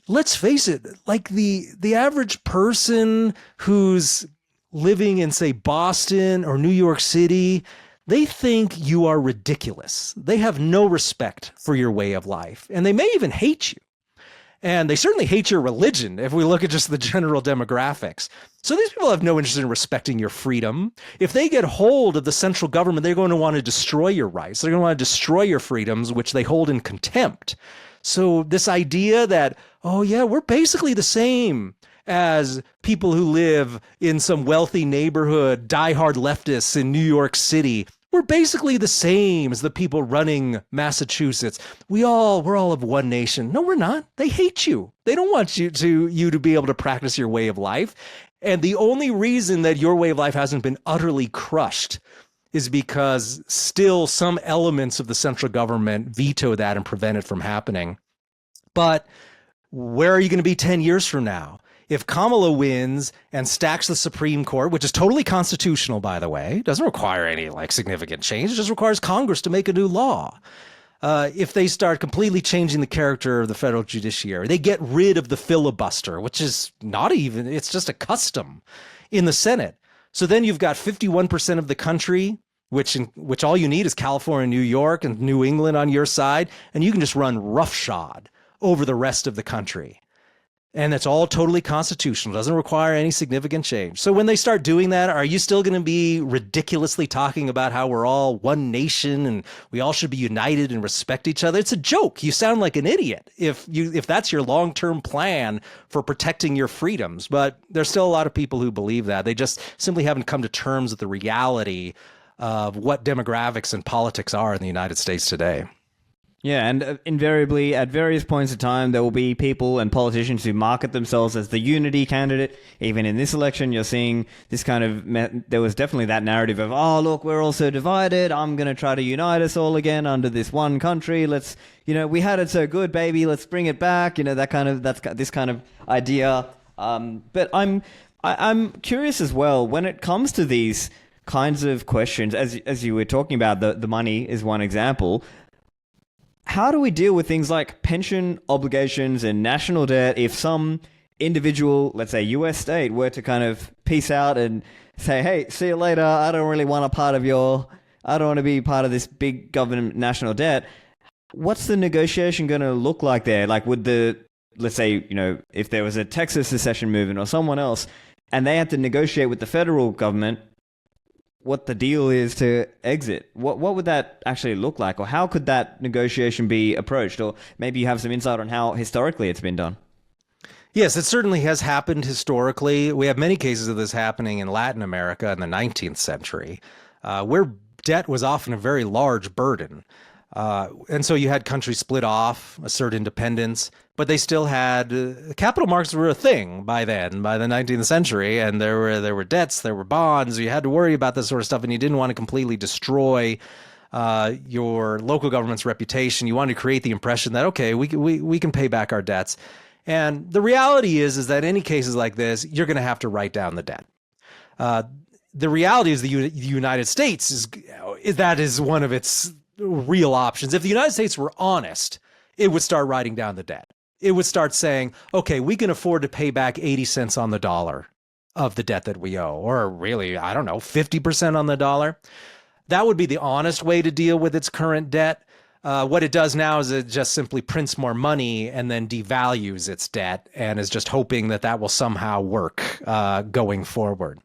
Let's face it, like the average person who's living in, say, Boston or New York City, they think you are ridiculous. They have no respect for your way of life, and they may even hate you. And they certainly hate your religion if we look at just the general demographics. So these people have no interest in respecting your freedom. If they get hold of the central government, they're going to want to destroy your rights. They're going to want to destroy your freedoms, which they hold in contempt. So this idea that, oh yeah, we're basically the same as people who live in some wealthy neighborhood, diehard leftists in New York City. We're basically the same as the people running Massachusetts. We're all of one nation. No, we're not. They hate you. They don't want you to be able to practice your way of life. And the only reason that your way of life hasn't been utterly crushed is because still some elements of the central government veto that and prevent it from happening. But where are you going to be 10 years from now? If Kamala wins and stacks the Supreme Court, which is totally constitutional, by the way, doesn't require any significant change, it just requires Congress to make a new law. If they start completely changing the character of the federal judiciary, they get rid of the filibuster, which is it's just a custom in the Senate. So then you've got 51% of the country, which all you need is California, New York, and New England on your side, and you can just run roughshod over the rest of the country. And that's all totally constitutional. Doesn't require any significant change. So when they start doing that, are you still going to be ridiculously talking about how we're all one nation and we all should be united and respect each other? It's a joke. You sound like an idiot if that's your long-term plan for protecting your freedoms. But there's still a lot of people who believe that. They just simply haven't come to terms with the reality of what demographics and politics are in the United States today. Yeah, and invariably, at various points in time, there will be people and politicians who market themselves as the unity candidate. Even in this election, you're seeing this kind of... There was definitely that narrative of, oh, look, we're all so divided. I'm going to try to unite us all again under this one country. Let's, we had it so good, baby. Let's bring it back. That's this kind of idea. But I'm curious as well, when it comes to these kinds of questions, as you were talking about, the money is one example. How do we deal with things like pension obligations and national debt if some individual, let's say US state, were to kind of peace out and say, hey, see you later, I don't really want I don't want to be part of this big government national debt. What's the negotiation going to look like there? Like let's say, if there was a Texas secession movement or someone else and they had to negotiate with the federal government what the deal is to exit. What would that actually look like? Or how could that negotiation be approached? Or maybe you have some insight on how historically it's been done. Yes, it certainly has happened historically. We have many cases of this happening in Latin America in the 19th century, where debt was often a very large burden. And so you had countries split off, assert independence, but they still had capital markets were a thing by the 19th century, and there were debts, there were bonds. You had to worry about this sort of stuff, and you didn't want to completely destroy your local government's reputation. You wanted to create the impression that, okay, we can pay back our debts. And the reality is that in any cases like this, you're going to have to write down the debt. The reality is the United States is one of its real options. If the United States were honest, it would start writing down the debt. It would start saying, okay, we can afford to pay back 80 cents on the dollar of the debt that we owe, or really, 50% on the dollar. That would be the honest way to deal with its current debt. What it does now is it just simply prints more money and then devalues its debt and is just hoping that will somehow work going forward.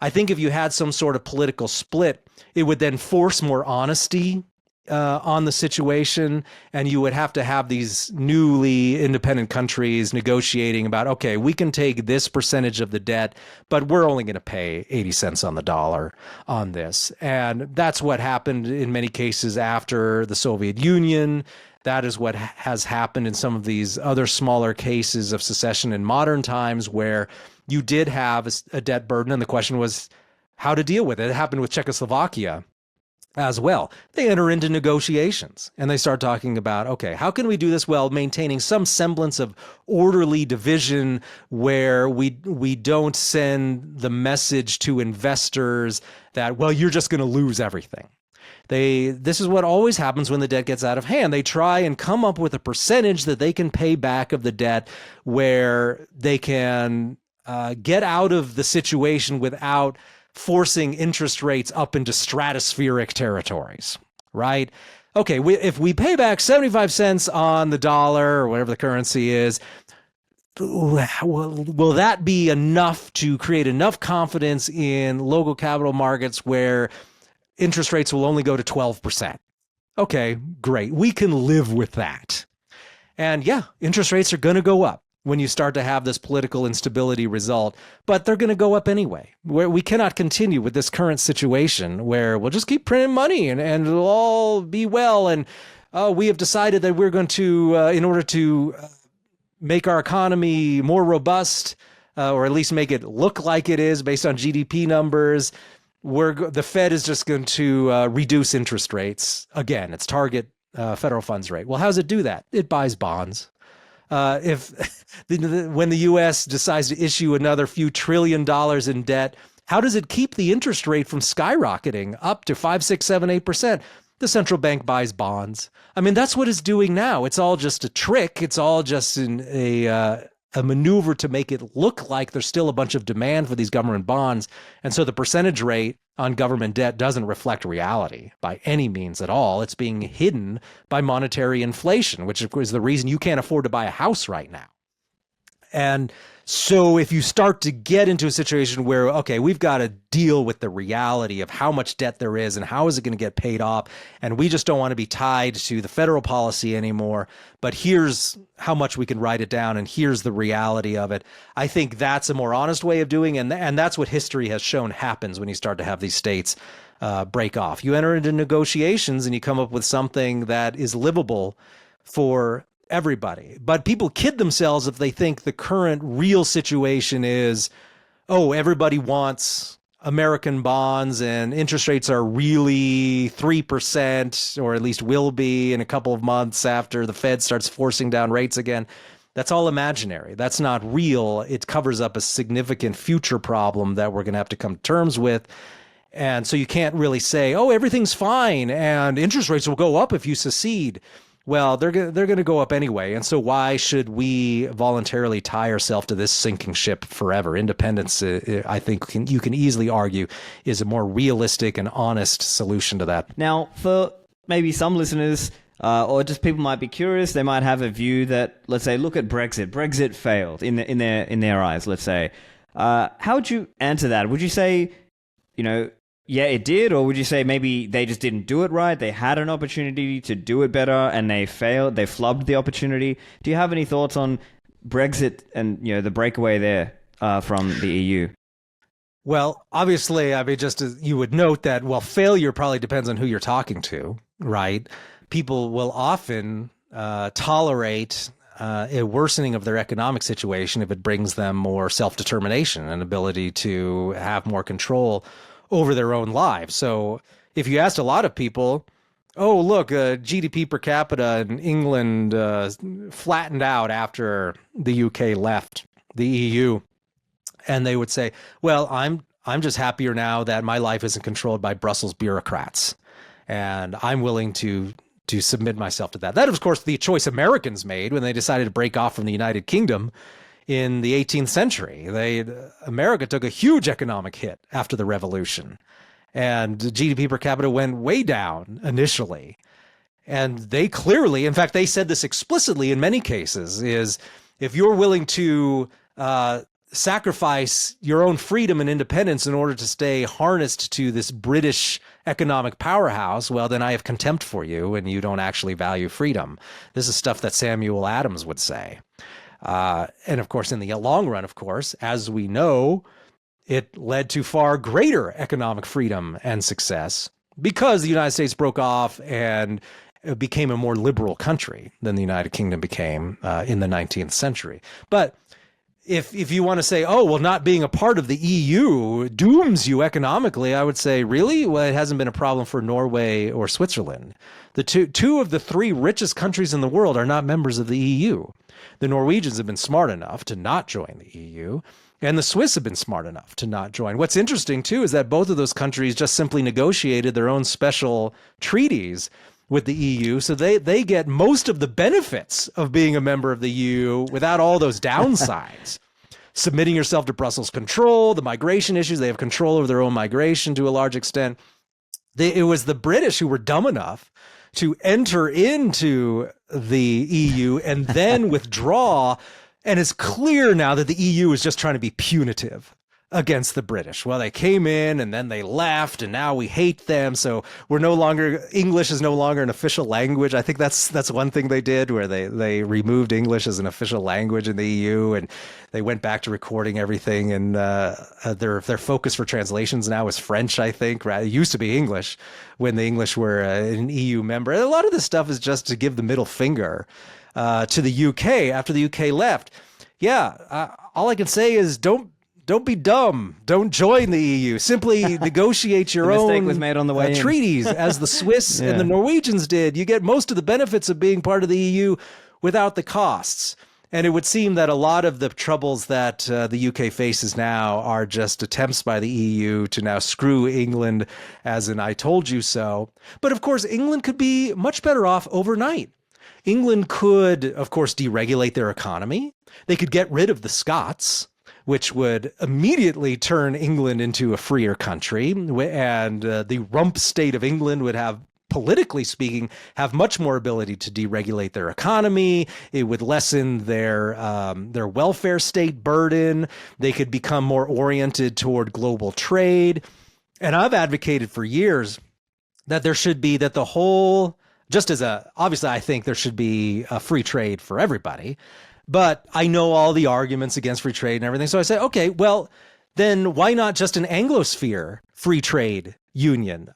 I think if you had some sort of political split, it would then force more honesty on the situation, and you would have to have these newly independent countries negotiating about, okay, we can take this percentage of the debt, but we're only going to pay 80 cents on the dollar on this. And that's what happened in many cases after the Soviet Union. That is what has happened in some of these other smaller cases of secession in modern times, where you did have a debt burden, and the question was how to deal with it. It happened with Czechoslovakia as well. They enter into negotiations and they start talking about, okay, how can we do this while maintaining some semblance of orderly division where we don't send the message to investors that, well, you're just going to lose everything. This is what always happens when the debt gets out of hand. They try and come up with a percentage that they can pay back of the debt where they can get out of the situation without forcing interest rates up into stratospheric territories, right? Okay, if we pay back 75 cents on the dollar or whatever the currency is, will that be enough to create enough confidence in local capital markets where interest rates will only go to 12%? Okay, great. We can live with that. And yeah, interest rates are going to go up when you start to have this political instability result, but they're going to go up anyway. We cannot continue with this current situation where we'll just keep printing money and it'll all be well. And we have decided that we're going to, in order to make our economy more robust, or at least make it look like it is based on GDP numbers, the Fed is just going to reduce interest rates again. Its target federal funds rate. Well, how does it do that? It buys bonds. When the U.S. decides to issue another few $1 trillion in debt, how does it keep the interest rate from skyrocketing up to 5, 6, 7, 8%? The central bank buys bonds. I mean, that's what it's doing now. It's all just a trick. It's all just a maneuver to make it look like there's still a bunch of demand for these government bonds. And so the percentage rate on government debt doesn't reflect reality by any means at all. It's being hidden by monetary inflation, which is the reason you can't afford to buy a house right now. And so if you start to get into a situation where, okay, we've got to deal with the reality of how much debt there is and how is it going to get paid off, and we just don't want to be tied to the federal policy anymore, but here's how much we can write it down and here's the reality of it. I think that's a more honest way of doing it, and that's what history has shown happens when you start to have these states break off. You enter into negotiations and you come up with something that is livable for everybody. But people kid themselves if they think the current real situation is, oh, everybody wants American bonds and interest rates are really 3%, or at least will be in a couple of months after the Fed starts forcing down rates again. That's all imaginary. That's not real. It covers up a significant future problem that we're going to have to come to terms with. And so you can't really say, oh, everything's fine and interest rates will go up if you secede. Well, they're going to go up anyway. And so why should we voluntarily tie ourselves to this sinking ship forever? Independence, I think you can easily argue, is a more realistic and honest solution to that. Now, for maybe some listeners, or just people might be curious, they might have a view that, let's say, look at Brexit. Brexit failed in their eyes, let's say. How would you answer that? Would you say, yeah, it did, or would you say maybe they just didn't do it right? They had an opportunity to do it better and they failed. They flubbed the opportunity. Do you have any thoughts on Brexit and the breakaway there from the EU? Well, obviously, I mean, just as you would note that, well, failure probably depends on who you're talking to, right? People will often tolerate a worsening of their economic situation if it brings them more self-determination and ability to have more control over their own lives. So if you asked a lot of people, oh, look, GDP per capita in England flattened out after the UK left the EU, and they would say, well, I'm just happier now that my life isn't controlled by Brussels bureaucrats, and I'm willing to submit myself to that. That, of course, the choice Americans made when they decided to break off from the United Kingdom in the 18th century. America took a huge economic hit after the revolution, and GDP per capita went way down initially. And they clearly, in fact, they said this explicitly in many cases, is if you're willing to sacrifice your own freedom and independence in order to stay harnessed to this British economic powerhouse, well, then I have contempt for you and you don't actually value freedom. This is stuff that Samuel Adams would say. And of course, in the long run, of course, as we know, it led to far greater economic freedom and success because the United States broke off and it became a more liberal country than the United Kingdom became in the 19th century. But if you want to say, oh, well, not being a part of the EU dooms you economically, I would say, really? Well, it hasn't been a problem for Norway or Switzerland. The two of the three richest countries in the world are not members of the EU. The Norwegians have been smart enough to not join the EU, and the Swiss have been smart enough to not join. What's interesting, too, is that both of those countries just simply negotiated their own special treaties with the EU, so they get most of the benefits of being a member of the EU without all those downsides. Submitting yourself to Brussels control, the migration issues, they have control over their own migration to a large extent. It was the British who were dumb enough to enter into the EU and then withdraw. And it's clear now that the EU is just trying to be punitive. against the British. Well, they came in and then they left, and now we hate them. So we're no longer, English is no longer an official language. I think that's one thing they did, where they removed English as an official language in the EU, and they went back to recording everything. And their focus for translations now is French, I think. It used to be English when the English were an EU member. And a lot of this stuff is just to give the middle finger to the UK after the UK left. Yeah, all I can say is don't be dumb. Don't join the EU. Simply negotiate your own was made on the way treaties, as the Swiss and the Norwegians did. You get most of the benefits of being part of the EU without the costs. And it would seem that a lot of the troubles that the UK faces now are just attempts by the EU to now screw England as an I told you so. But of course, England could be much better off overnight. England could, of course, deregulate their economy. They could get rid of the Scots, which would immediately turn England into a freer country. And the rump state of England would have, politically speaking, have much more ability to deregulate their economy. It would lessen their welfare state burden. They could become more oriented toward global trade. And I've advocated for years that there should be, that the whole, obviously I think there should be a free trade for everybody. But I know all the arguments against free trade and everything. So I say, okay, well, then why not just an Anglosphere free trade union?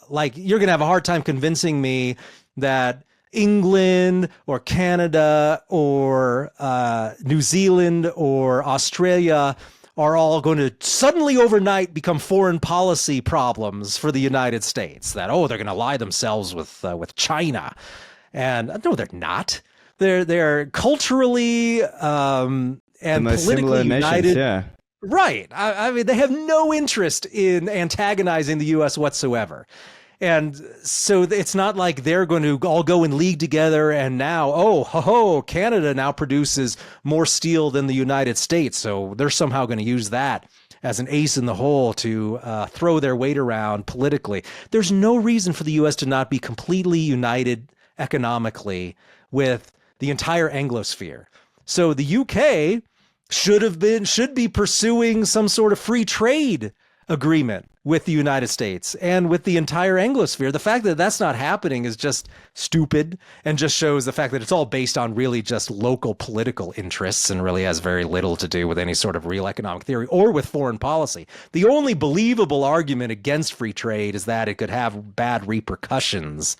Like, you're going to have a hard time convincing me that England or Canada or New Zealand or Australia are all going to suddenly overnight become foreign policy problems for the United States. That, they're going to ally themselves with China. And no, they're not. They're culturally and politically united. Nations, yeah. Right. I mean, they have no interest in antagonizing the U.S. whatsoever. And so it's not like they're going to all go in league together and now, Canada now produces more steel than the United States. So they're somehow going to use that as an ace in the hole to throw their weight around politically. There's no reason for the U.S. to not be completely united economically with the entire Anglosphere. So the UK should be pursuing some sort of free trade agreement with the United States and with the entire Anglosphere. The fact that that's not happening is just stupid and just shows the fact that it's all based on really just local political interests and really has very little to do with any sort of real economic theory or with foreign policy. The only believable argument against free trade is that it could have bad repercussions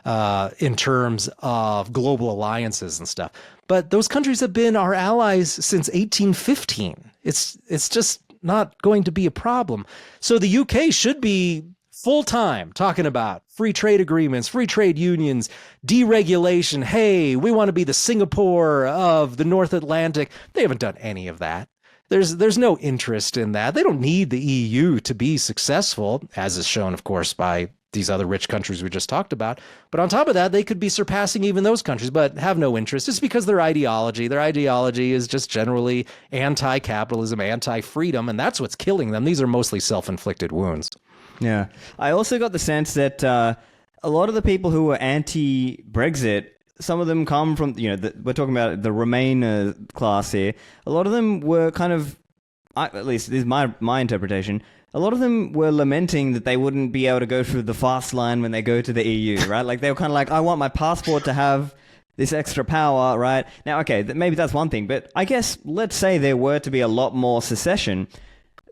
in terms of global alliances and stuff. But those countries have been our allies since 1815. It's just not going to be a problem. So the UK should be full-time talking about free trade agreements, free trade unions, deregulation. Hey, we want to be the Singapore of the North Atlantic. They haven't done any of that. There's no interest in that. They don't need the EU to be successful, as is shown, of course, by these other rich countries we just talked about. But on top of that, they could be surpassing even those countries, but have no interest. It's because their ideology is just generally anti-capitalism, anti-freedom, and that's what's killing them. These are mostly self-inflicted wounds. Yeah. I also got the sense that a lot of the people who were anti-Brexit, some of them come from, we're talking about the Remainer class here. A lot of them were kind of, at least this is my interpretation, a lot of them were lamenting that they wouldn't be able to go through the fast line when they go to the EU, right? Like, they were kind of like, I want my passport to have this extra power, right? Now, okay, maybe that's one thing, but I guess let's say there were to be a lot more secession.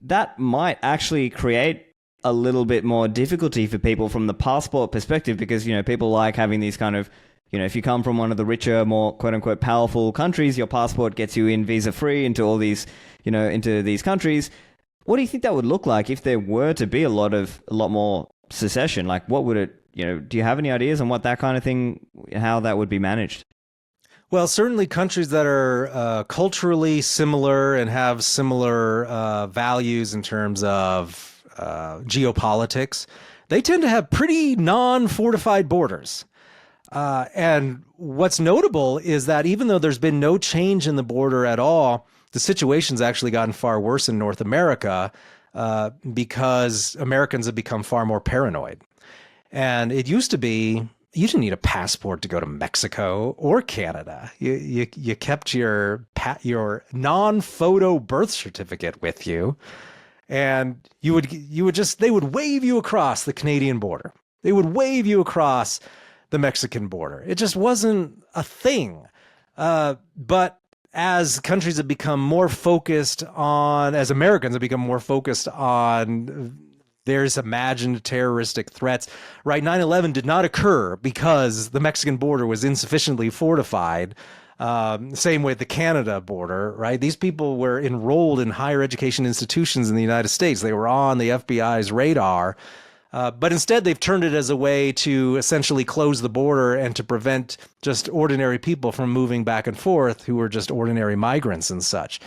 That might actually create a little bit more difficulty for people from the passport perspective because, people like having these kind of, if you come from one of the richer, more quote-unquote powerful countries, your passport gets you in visa-free into all these, into these countries. What do you think that would look like if there were to be a lot more secession? Like, what would it, do you have any ideas on what that kind of thing, how that would be managed? Well, certainly countries that are culturally similar and have similar values in terms of geopolitics, they tend to have pretty non-fortified borders. And what's notable is that even though there's been no change in the border at all, the situation's actually gotten far worse in North America because Americans have become far more paranoid. And it used to be, you didn't need a passport to go to Mexico or Canada. You kept your non-photo birth certificate with you. And they would wave you across the Canadian border. They would wave you across the Mexican border. It just wasn't a thing. But as countries have become more focused on, as Americans have become more focused on there's imagined terroristic threats, right? 9/11 did not occur because the Mexican border was insufficiently fortified. Same with the Canada border, right? These people were enrolled in higher education institutions in the United States. They were on the FBI's radar. But instead, they've turned it as a way to essentially close the border and to prevent just ordinary people from moving back and forth who are just ordinary migrants and such.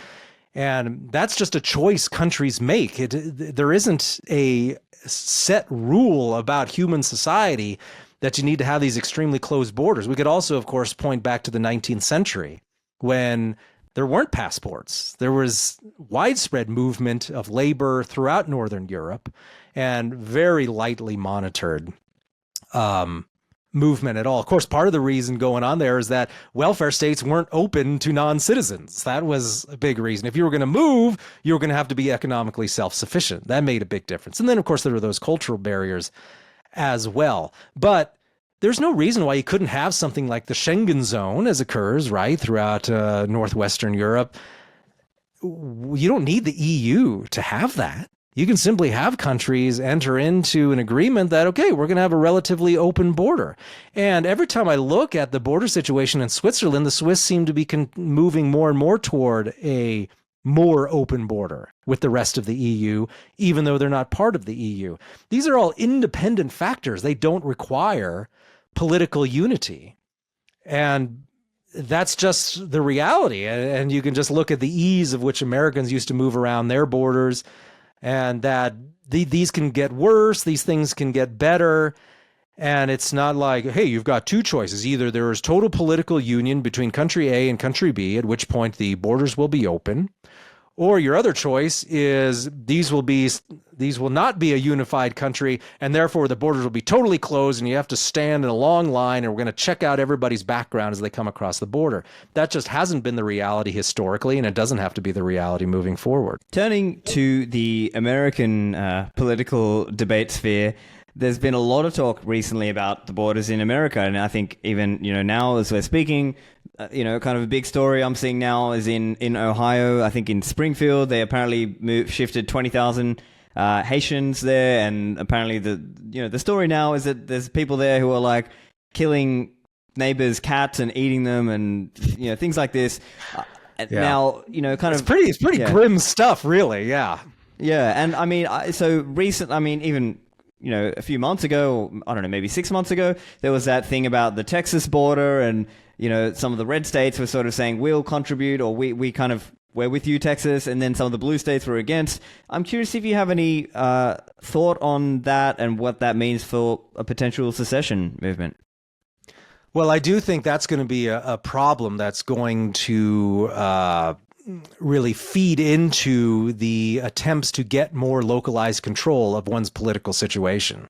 And that's just a choice countries make. There isn't a set rule about human society that you need to have these extremely closed borders. We could also, of course, point back to the 19th century when there weren't passports. There was widespread movement of labor throughout Northern Europe and very lightly monitored movement at all. Of course, part of the reason going on there is that welfare states weren't open to non-citizens. That was a big reason. If you were going to move, you were going to have to be economically self-sufficient. That made a big difference. And then, of course, there were those cultural barriers as well. But there's no reason why you couldn't have something like the Schengen zone, as occurs, right, throughout northwestern Europe. You don't need the EU to have that. You can simply have countries enter into an agreement that, okay, we're going to have a relatively open border. And every time I look at the border situation in Switzerland, the Swiss seem to be moving more and more toward a more open border with the rest of the EU, even though they're not part of the EU. These are all independent factors. They don't require political unity. And that's just the reality. And you can just look at the ease of which Americans used to move around their borders, and that these can get worse, these things can get better. And it's not like, hey, you've got two choices. Either there is total political union between country A and country B, at which point the borders will be open, or your other choice is these will not be a unified country, and therefore the borders will be totally closed, and you have to stand in a long line, and we're going to check out everybody's background as they come across the border. That just hasn't been the reality historically, and it doesn't have to be the reality moving forward. Turning to the American political debate sphere, there's been a lot of talk recently about the borders in America, and I think even now as we're speaking, kind of a big story I'm seeing now is in Ohio. I think in Springfield they apparently shifted 20,000 Haitians there, and apparently the story now is that there's people there who are like killing neighbors' cats and eating them, and things like this. Now kind of it's pretty grim stuff, really. Yeah, and I mean, even a few months ago, I don't know, maybe 6 months ago, there was that thing about the Texas border, and some of the red states were sort of saying we'll contribute, or we're with you, Texas, and then some of the blue states were against. I'm curious if you have any thought on that and what that means for a potential secession movement. Well, I do think that's going to be a problem that's going to really feed into the attempts to get more localized control of one's political situation,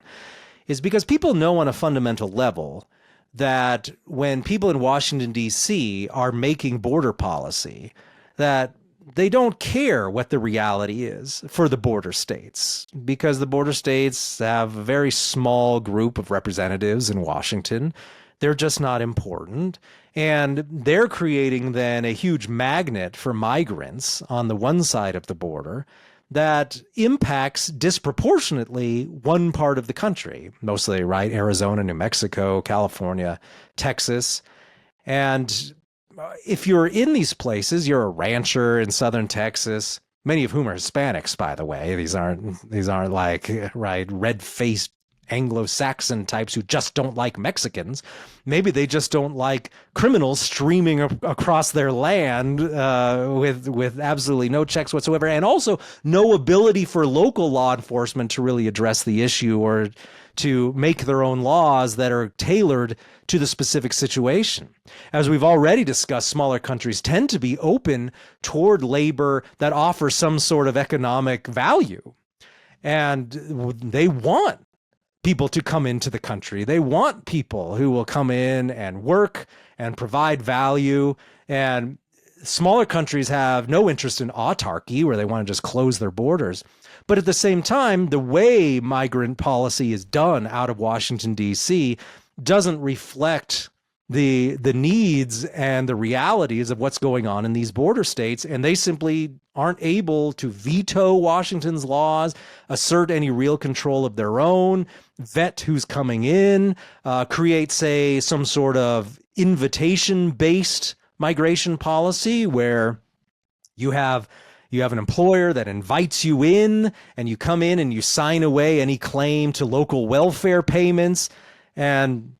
is because people know on a fundamental level that when people in Washington, D.C. are making border policy, that they don't care what the reality is for the border states, because the border states have a very small group of representatives in Washington. They're just not important. And they're creating then a huge magnet for migrants on the one side of the border that impacts disproportionately one part of the country, mostly, right? Arizona, New Mexico, California, Texas. And if you're in these places, you're a rancher in southern Texas, many of whom are Hispanics, by the way. These aren't like, right, red-faced Anglo-Saxon types who just don't like Mexicans. Maybe they just don't like criminals streaming across their land with absolutely no checks whatsoever, and also no ability for local law enforcement to really address the issue or to make their own laws that are tailored to the specific situation. As we've already discussed, smaller countries tend to be open toward labor that offers some sort of economic value, and they want people to come into the country. They want people who will come in and work and provide value. And smaller countries have no interest in autarky, where they want to just close their borders. But at the same time, the way migrant policy is done out of Washington, D.C. doesn't reflect the needs and the realities of what's going on in these border states, and they simply aren't able to veto Washington's laws, assert any real control of their own, vet who's coming in, create, say, some sort of invitation-based migration policy where you have an employer that invites you in, and you come in and you sign away any claim to local welfare payments, and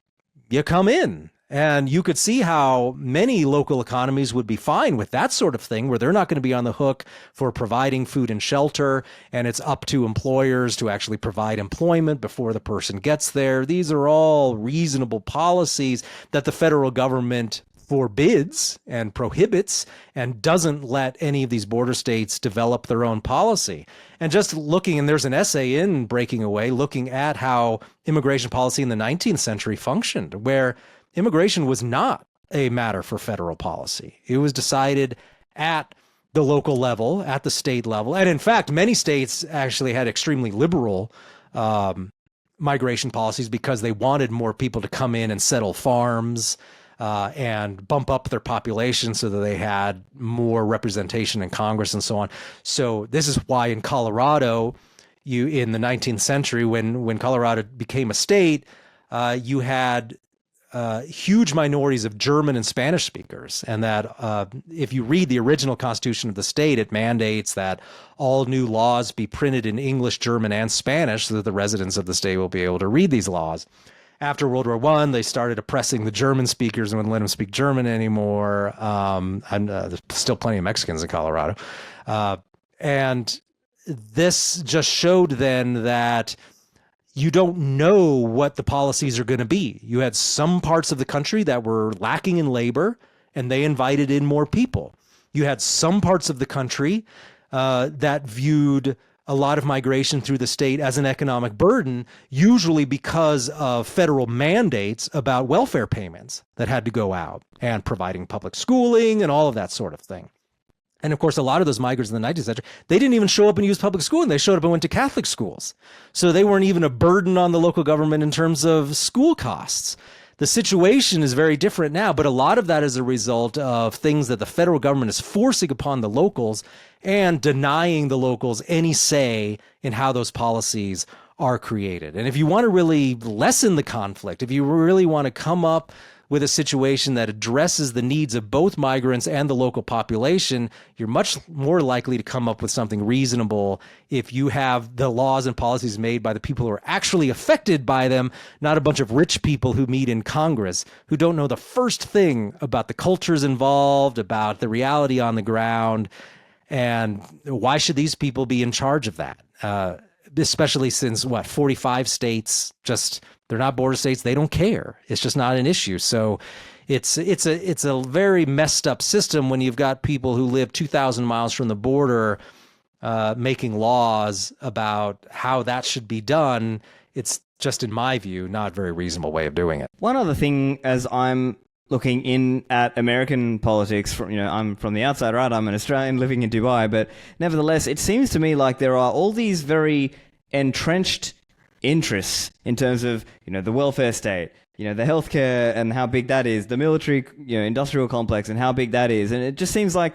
you come in. And you could see how many local economies would be fine with that sort of thing, where they're not going to be on the hook for providing food and shelter, and it's up to employers to actually provide employment before the person gets there. These are all reasonable policies that the federal government forbids and prohibits and doesn't let any of these border states develop their own policy. And just looking, and there's an essay in Breaking Away looking at how immigration policy in the 19th century functioned, where immigration was not a matter for federal policy. It was decided at the local level, at the state level. And in fact, many states actually had extremely liberal migration policies because they wanted more people to come in and settle farms and bump up their population so that they had more representation in Congress and so on. So this is why in Colorado, in the 19th century, when Colorado became a state, you had huge minorities of German and Spanish speakers, and that if you read the original constitution of the state, it mandates that all new laws be printed in English, German, and Spanish so that the residents of the state will be able to read these laws. After World War I, they started oppressing the German speakers and wouldn't let them speak German anymore. There's still plenty of Mexicans in Colorado. And this just showed then that you don't know what the policies are going to be. You had some parts of the country that were lacking in labor, and they invited in more people. You had some parts of the country that viewed a lot of migration through the state as an economic burden, usually because of federal mandates about welfare payments that had to go out and providing public schooling and all of that sort of thing. And of course, a lot of those migrants in the 19th century, they didn't even show up and use public schooling. They showed up and went to Catholic schools. So they weren't even a burden on the local government in terms of school costs. The situation is very different now, but a lot of that is a result of things that the federal government is forcing upon the locals and denying the locals any say in how those policies are created. And if you want to really lessen the conflict, if you really want to come up with a situation that addresses the needs of both migrants and the local population, you're much more likely to come up with something reasonable if you have the laws and policies made by the people who are actually affected by them, not a bunch of rich people who meet in Congress who don't know the first thing about the cultures involved, about the reality on the ground, and why should these people be in charge of that? Especially since 45 states they're not border states. They don't care. It's just not an issue. So it's a very messed up system when you've got people who live 2,000 miles from the border making laws about how that should be done. It's just, in my view, not a very reasonable way of doing it. One other thing, as I'm looking in at American politics, I'm from the outside, right? I'm an Australian living in Dubai, but nevertheless, it seems to me like there are all these very entrenched interests in terms of, the welfare state, the healthcare and how big that is, the military, industrial complex and how big that is. And it just seems like,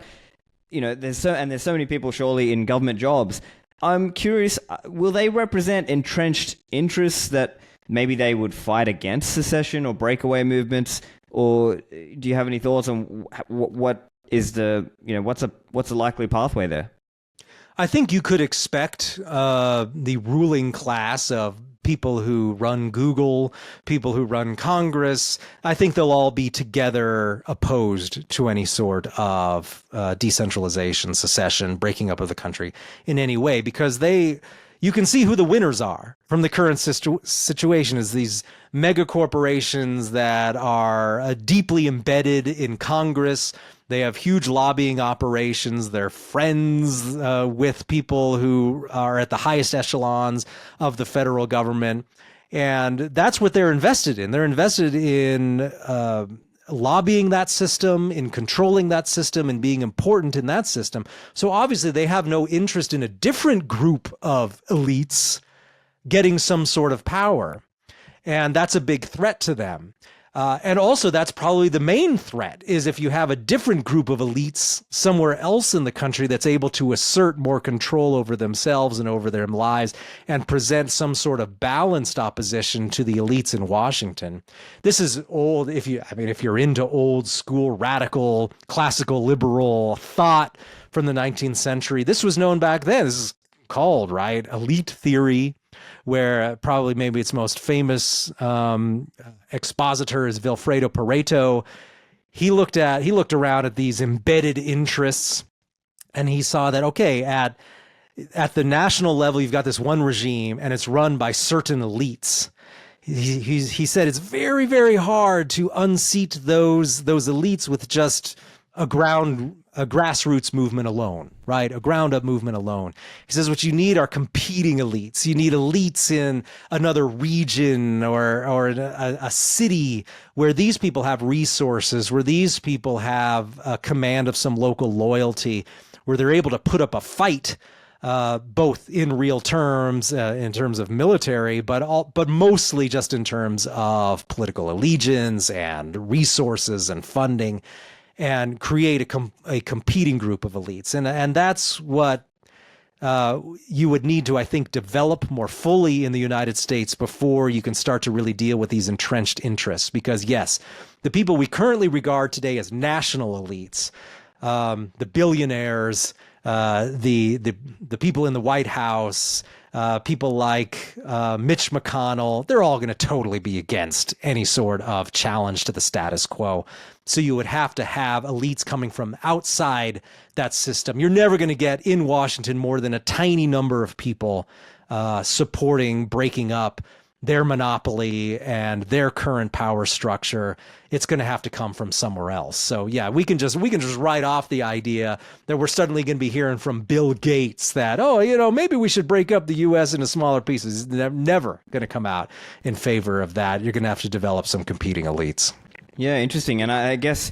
there's so many people surely in government jobs. I'm curious, will they represent entrenched interests that maybe they would fight against secession or breakaway movements? Or do you have any thoughts on what is the, what's a likely pathway there? I think you could expect the ruling class of people who run Google, people who run Congress, I think they'll all be together opposed to any sort of decentralization, secession, breaking up of the country in any way, because you can see who the winners are from the current situation is these mega corporations that are deeply embedded in Congress. They have huge lobbying operations. They're friends with people who are at the highest echelons of the federal government. And that's what they're invested in. They're invested in lobbying that system, in controlling that system, and being important in that system. So obviously they have no interest in a different group of elites getting some sort of power. And that's a big threat to them. And also that's probably the main threat, is if you have a different group of elites somewhere else in the country that's able to assert more control over themselves and over their lives and present some sort of balanced opposition to the elites in Washington. This is old. If you're into old school, radical, classical, liberal thought from the 19th century, this was known back then. This is called, right, elite theory, where probably maybe its most famous expositor is Vilfredo Pareto. He looked around at these embedded interests, and he saw that, okay, at the national level, you've got this one regime, and it's run by certain elites. He said it's very, very hard to unseat those elites with just a grassroots movement alone, right? A ground up movement alone. He says what you need are competing elites. You need elites in another region or a city where these people have resources, where these people have a command of some local loyalty, where they're able to put up a fight, both in real terms, in terms of military, but mostly just in terms of political allegiance and resources and funding, and create a competing group of elites. And that's what you would need to, I think, develop more fully in the United States before you can start to really deal with these entrenched interests. Because yes, the people we currently regard today as national elites, the billionaires, the people in the White House, people like Mitch McConnell, they're all going to totally be against any sort of challenge to the status quo. So you would have to have elites coming from outside that system. You're never going to get in Washington more than a tiny number of people supporting breaking up their monopoly and their current power structure. It's going to have to come from somewhere else. So yeah, we can just write off the idea that we're suddenly going to be hearing from Bill Gates that, maybe we should break up the U.S. into smaller pieces. They're never going to come out in favor of that. You're going to have to develop some competing elites. Yeah, interesting. And I guess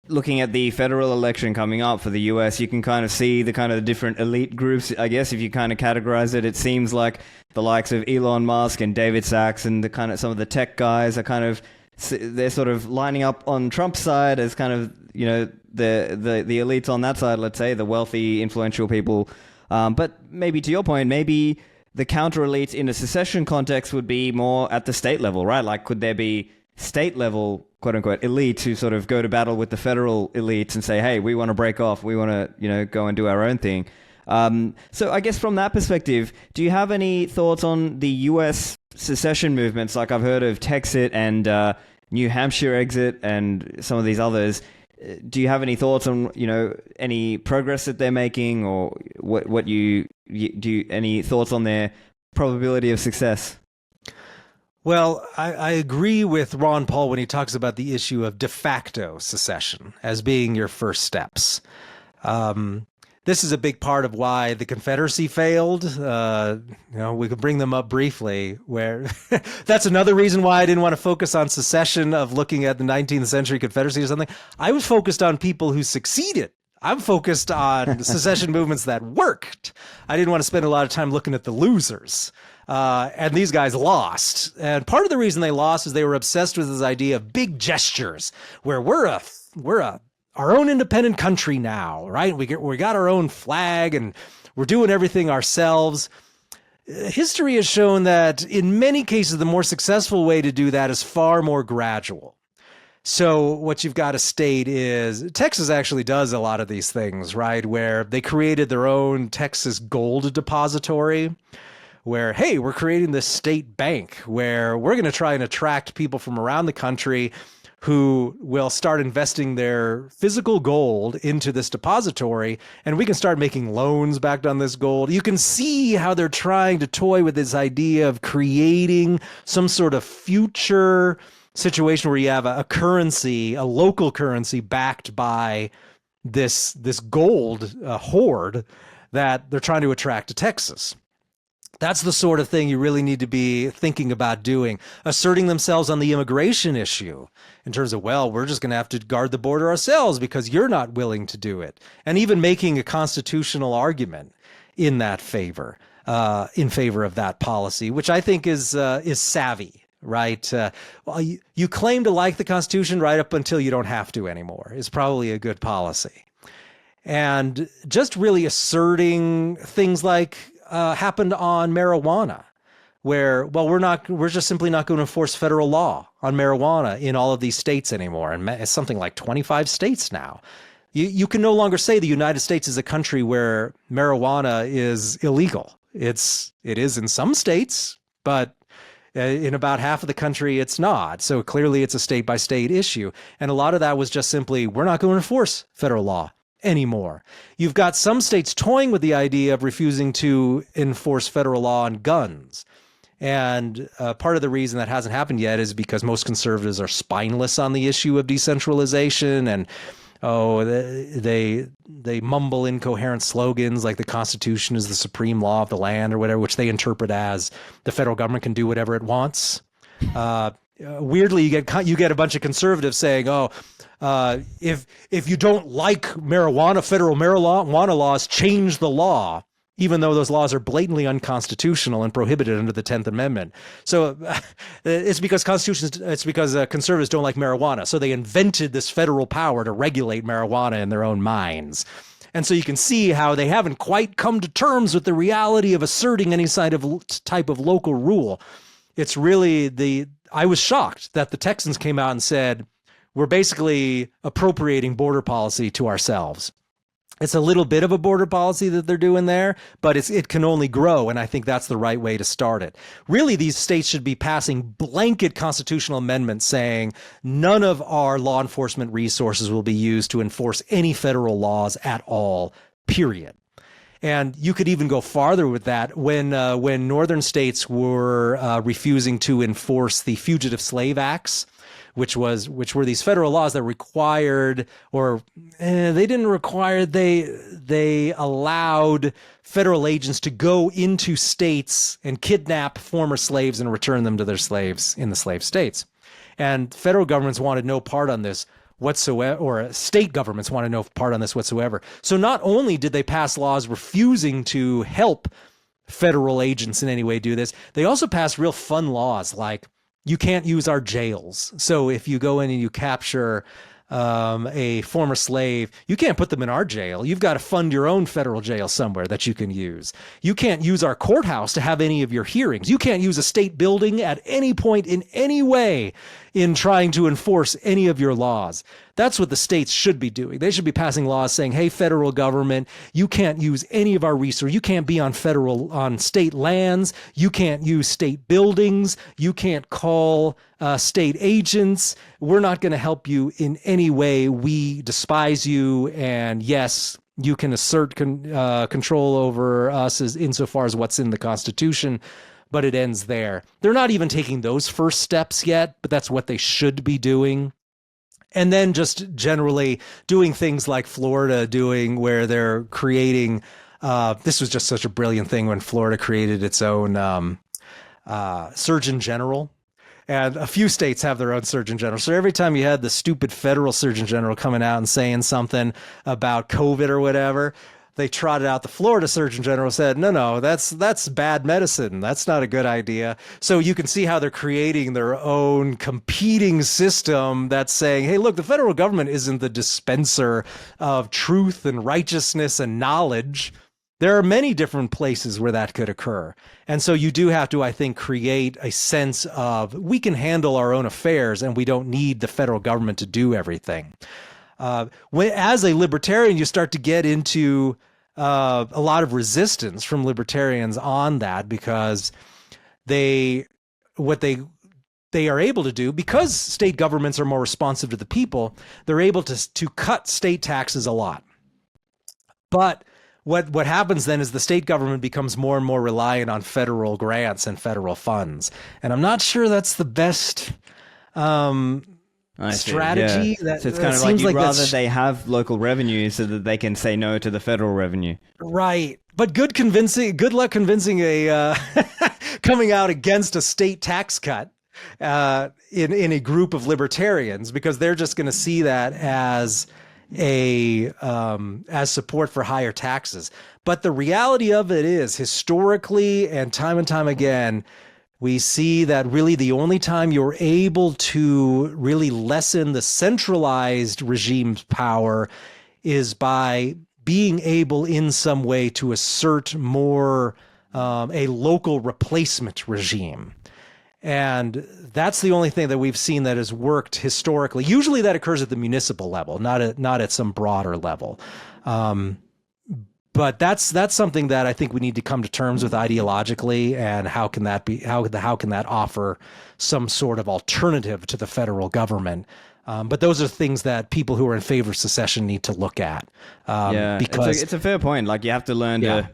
looking at the federal election coming up for the US, you can kind of see the kind of different elite groups. I guess if you kind of categorize it, it seems like the likes of Elon Musk and David Sachs and the kind of some of the tech guys are kind of, they're sort of lining up on Trump's side as kind of, the elites on that side, let's say, the wealthy, influential people. But maybe to your point, maybe the counter elites in a secession context would be more at the state level, right? Like, could there be state level, quote unquote, elites who sort of go to battle with the federal elites and say, hey, we want to break off, we want to, go and do our own thing. So I guess from that perspective, do you have any thoughts on the US secession movements? Like I've heard of Texit and New Hampshire exit and some of these others. Do you have any thoughts on, any progress that they're making, or any thoughts on their probability of success? Well, I agree with Ron Paul when he talks about the issue of de facto secession as being your first steps. This is a big part of why the Confederacy failed. We could bring them up briefly, where that's another reason why I didn't want to focus on secession of looking at the 19th century Confederacy or something. I was focused on people who succeeded. I'm focused on secession movements that worked. I didn't want to spend a lot of time looking at the losers. And these guys lost. And part of the reason they lost is they were obsessed with this idea of big gestures, where we're our own independent country now, right? We got our own flag and we're doing everything ourselves. History has shown that in many cases, the more successful way to do that is far more gradual. So what you've got to state is Texas actually does a lot of these things, right? Where they created their own Texas gold depository, where, hey, we're creating this state bank where we're going to try and attract people from around the country who will start investing their physical gold into this depository, and we can start making loans backed on this gold. You can see how they're trying to toy with this idea of creating some sort of future situation where you have a currency, a local currency backed by this gold hoard that they're trying to attract to Texas. That's the sort of thing you really need to be thinking about doing, asserting themselves on the immigration issue in terms of, well, we're just going to have to guard the border ourselves because you're not willing to do it. And even making a constitutional argument in that favor, in favor of that policy, which I think is savvy, right? Well, you claim to like the Constitution right up until you don't have to anymore is probably a good policy. And just really asserting things like, happened on marijuana, where, well, we're just simply not going to enforce federal law on marijuana in all of these states anymore. And it's something like 25 states now. You can no longer say the United States is a country where marijuana is illegal. It is in some states, but in about half of the country, it's not. So clearly it's a state by state issue. And a lot of that was just simply, we're not going to enforce federal law anymore. You've got some states toying with the idea of refusing to enforce federal law on guns. And part of the reason that hasn't happened yet is because most conservatives are spineless on the issue of decentralization, and they mumble incoherent slogans like the Constitution is the supreme law of the land or whatever, which they interpret as the federal government can do whatever it wants. Weirdly, you get a bunch of conservatives saying, if you don't like federal marijuana laws, change the law, even though those laws are blatantly unconstitutional and prohibited under the 10th Amendment. So it's because conservatives don't like marijuana. So they invented this federal power to regulate marijuana in their own minds. And so you can see how they haven't quite come to terms with the reality of asserting any type of local rule. It's really I was shocked that the Texans came out and said, we're basically appropriating border policy to ourselves. It's a little bit of a border policy that they're doing there, but it can only grow, and I think that's the right way to start it. Really, these states should be passing blanket constitutional amendments saying none of our law enforcement resources will be used to enforce any federal laws at all, period. And you could even go farther with that. When northern states were refusing to enforce the Fugitive Slave Acts, which were these federal laws that required, or they didn't require, they allowed federal agents to go into states and kidnap former slaves and return them to their slaves in the slave states. And federal governments wanted no part on this whatsoever, or state governments wanted no part on this whatsoever. So not only did they pass laws refusing to help federal agents in any way do this, they also passed real fun laws like, you can't use our jails. So if you go in and you capture a former slave, you can't put them in our jail. You've got to fund your own federal jail somewhere that you can use. You can't use our courthouse to have any of your hearings. You can't use a state building at any point in any way in trying to enforce any of your laws. That's what the states should be doing. They should be passing laws saying, hey, federal government, you can't use any of our resources. You can't be on state lands. You can't use state buildings. You can't call state agents. We're not going to help you in any way. We despise you. And yes, you can assert control over us insofar as what's in the Constitution, but it ends there. They're not even taking those first steps yet, but that's what they should be doing. And then just generally doing things like Florida doing, where they're creating, this was just such a brilliant thing when Florida created its own Surgeon General. And a few states have their own Surgeon General. So every time you had the stupid federal Surgeon General coming out and saying something about COVID or whatever, they trotted out the Florida Surgeon General, said, no, that's bad medicine. That's not a good idea. So you can see how they're creating their own competing system that's saying, hey, look, the federal government isn't the dispenser of truth and righteousness and knowledge. There are many different places where that could occur. And so you do have to, I think, create a sense of we can handle our own affairs and we don't need the federal government to do everything. As a libertarian, you start to get into a lot of resistance from libertarians on that, because what they are able to do, because state governments are more responsive to the people, they're able to cut state taxes a lot. But what happens then is the state government becomes more and more reliant on federal grants and federal funds. And I'm not sure that's the best I see, strategy. yeah. So it's kind of like you'd rather they have local revenue so that they can say no to the federal revenue. Right. But good luck convincing a coming out against a state tax cut in a group of libertarians, because they're just going to see that as as support for higher taxes. But the reality of it is, historically and time again, we see that really the only time you're able to really lessen the centralized regime's power is by being able in some way to assert more a local replacement regime. And that's the only thing that we've seen that has worked historically. Usually that occurs at the municipal level, not at some broader level. But that's something that I think we need to come to terms with ideologically, and how can that offer some sort of alternative to the federal government? But those are things that people who are in favor of secession need to look at. Because it's a fair point. Like, you have to learn to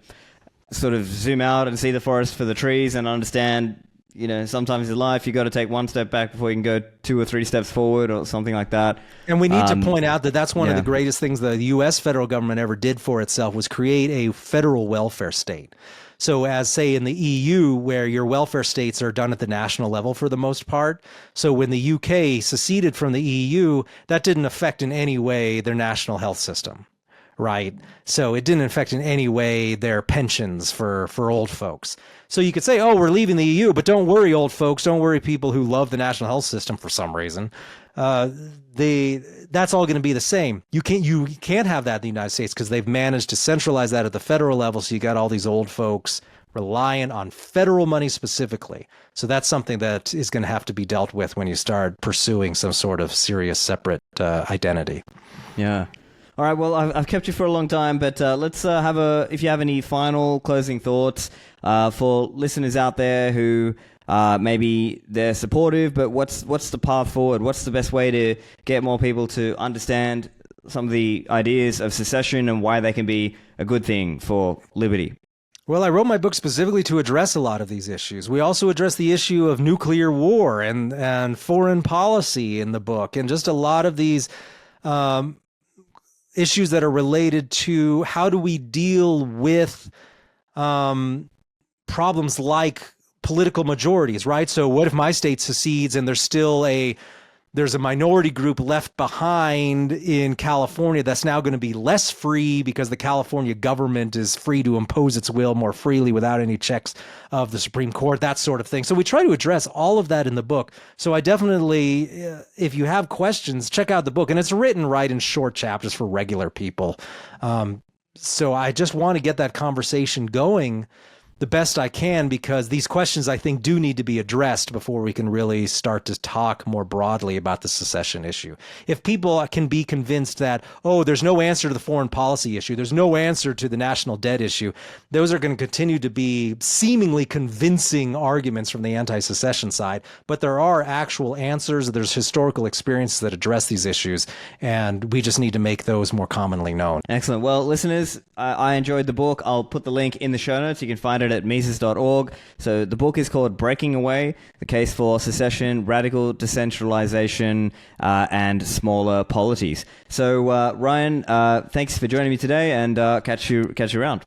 sort of zoom out and see the forest for the trees and understand, you know, sometimes in life you got to take one step back before you can go 2 or 3 steps forward or something like that. And we need to point out that that's one of the greatest things the U.S. federal government ever did for itself, was create a federal welfare state. So as, say, in the EU, where your welfare states are done at the national level for the most part. So when the UK seceded from the EU, that didn't affect in any way their national health system. Right. So it didn't affect in any way their pensions for old folks. So you could say, oh, we're leaving the EU, but don't worry, old folks. Don't worry, people who love the national health system for some reason. That's all going to be the same. You can't have that in the United States, because they've managed to centralize that at the federal level. So you got all these old folks reliant on federal money specifically. So that's something that is going to have to be dealt with when you start pursuing some sort of serious separate identity. Yeah. All right, well, I've kept you for a long time, but let's if you have any final closing thoughts for listeners out there who maybe they're supportive, but what's the path forward? What's the best way to get more people to understand some of the ideas of secession and why they can be a good thing for liberty? Well, I wrote my book specifically to address a lot of these issues. We also address the issue of nuclear war and foreign policy in the book, and just a lot of these issues that are related to how do we deal with problems like political majorities, right? So what if my state secedes and there's a minority group left behind in California that's now going to be less free because the California government is free to impose its will more freely without any checks of the Supreme Court, that sort of thing. So we try to address all of that in the book. So I definitely, if you have questions, check out the book. And it's written right in short chapters for regular people. So I just want to get that conversation going the best I can, because these questions, I think, do need to be addressed before we can really start to talk more broadly about the secession issue. If people can be convinced that, oh, there's no answer to the foreign policy issue, there's no answer to the national debt issue, those are going to continue to be seemingly convincing arguments from the anti-secession side. But there are actual answers. There's historical experiences that address these issues, and we just need to make those more commonly known. Excellent. Well, listeners, I enjoyed the book. I'll put the link in the show notes. You can find it at Mises.org. So the book is called Breaking Away, The Case for Secession, Radical Decentralization, and Smaller Polities. So Ryan, thanks for joining me today, and catch you around.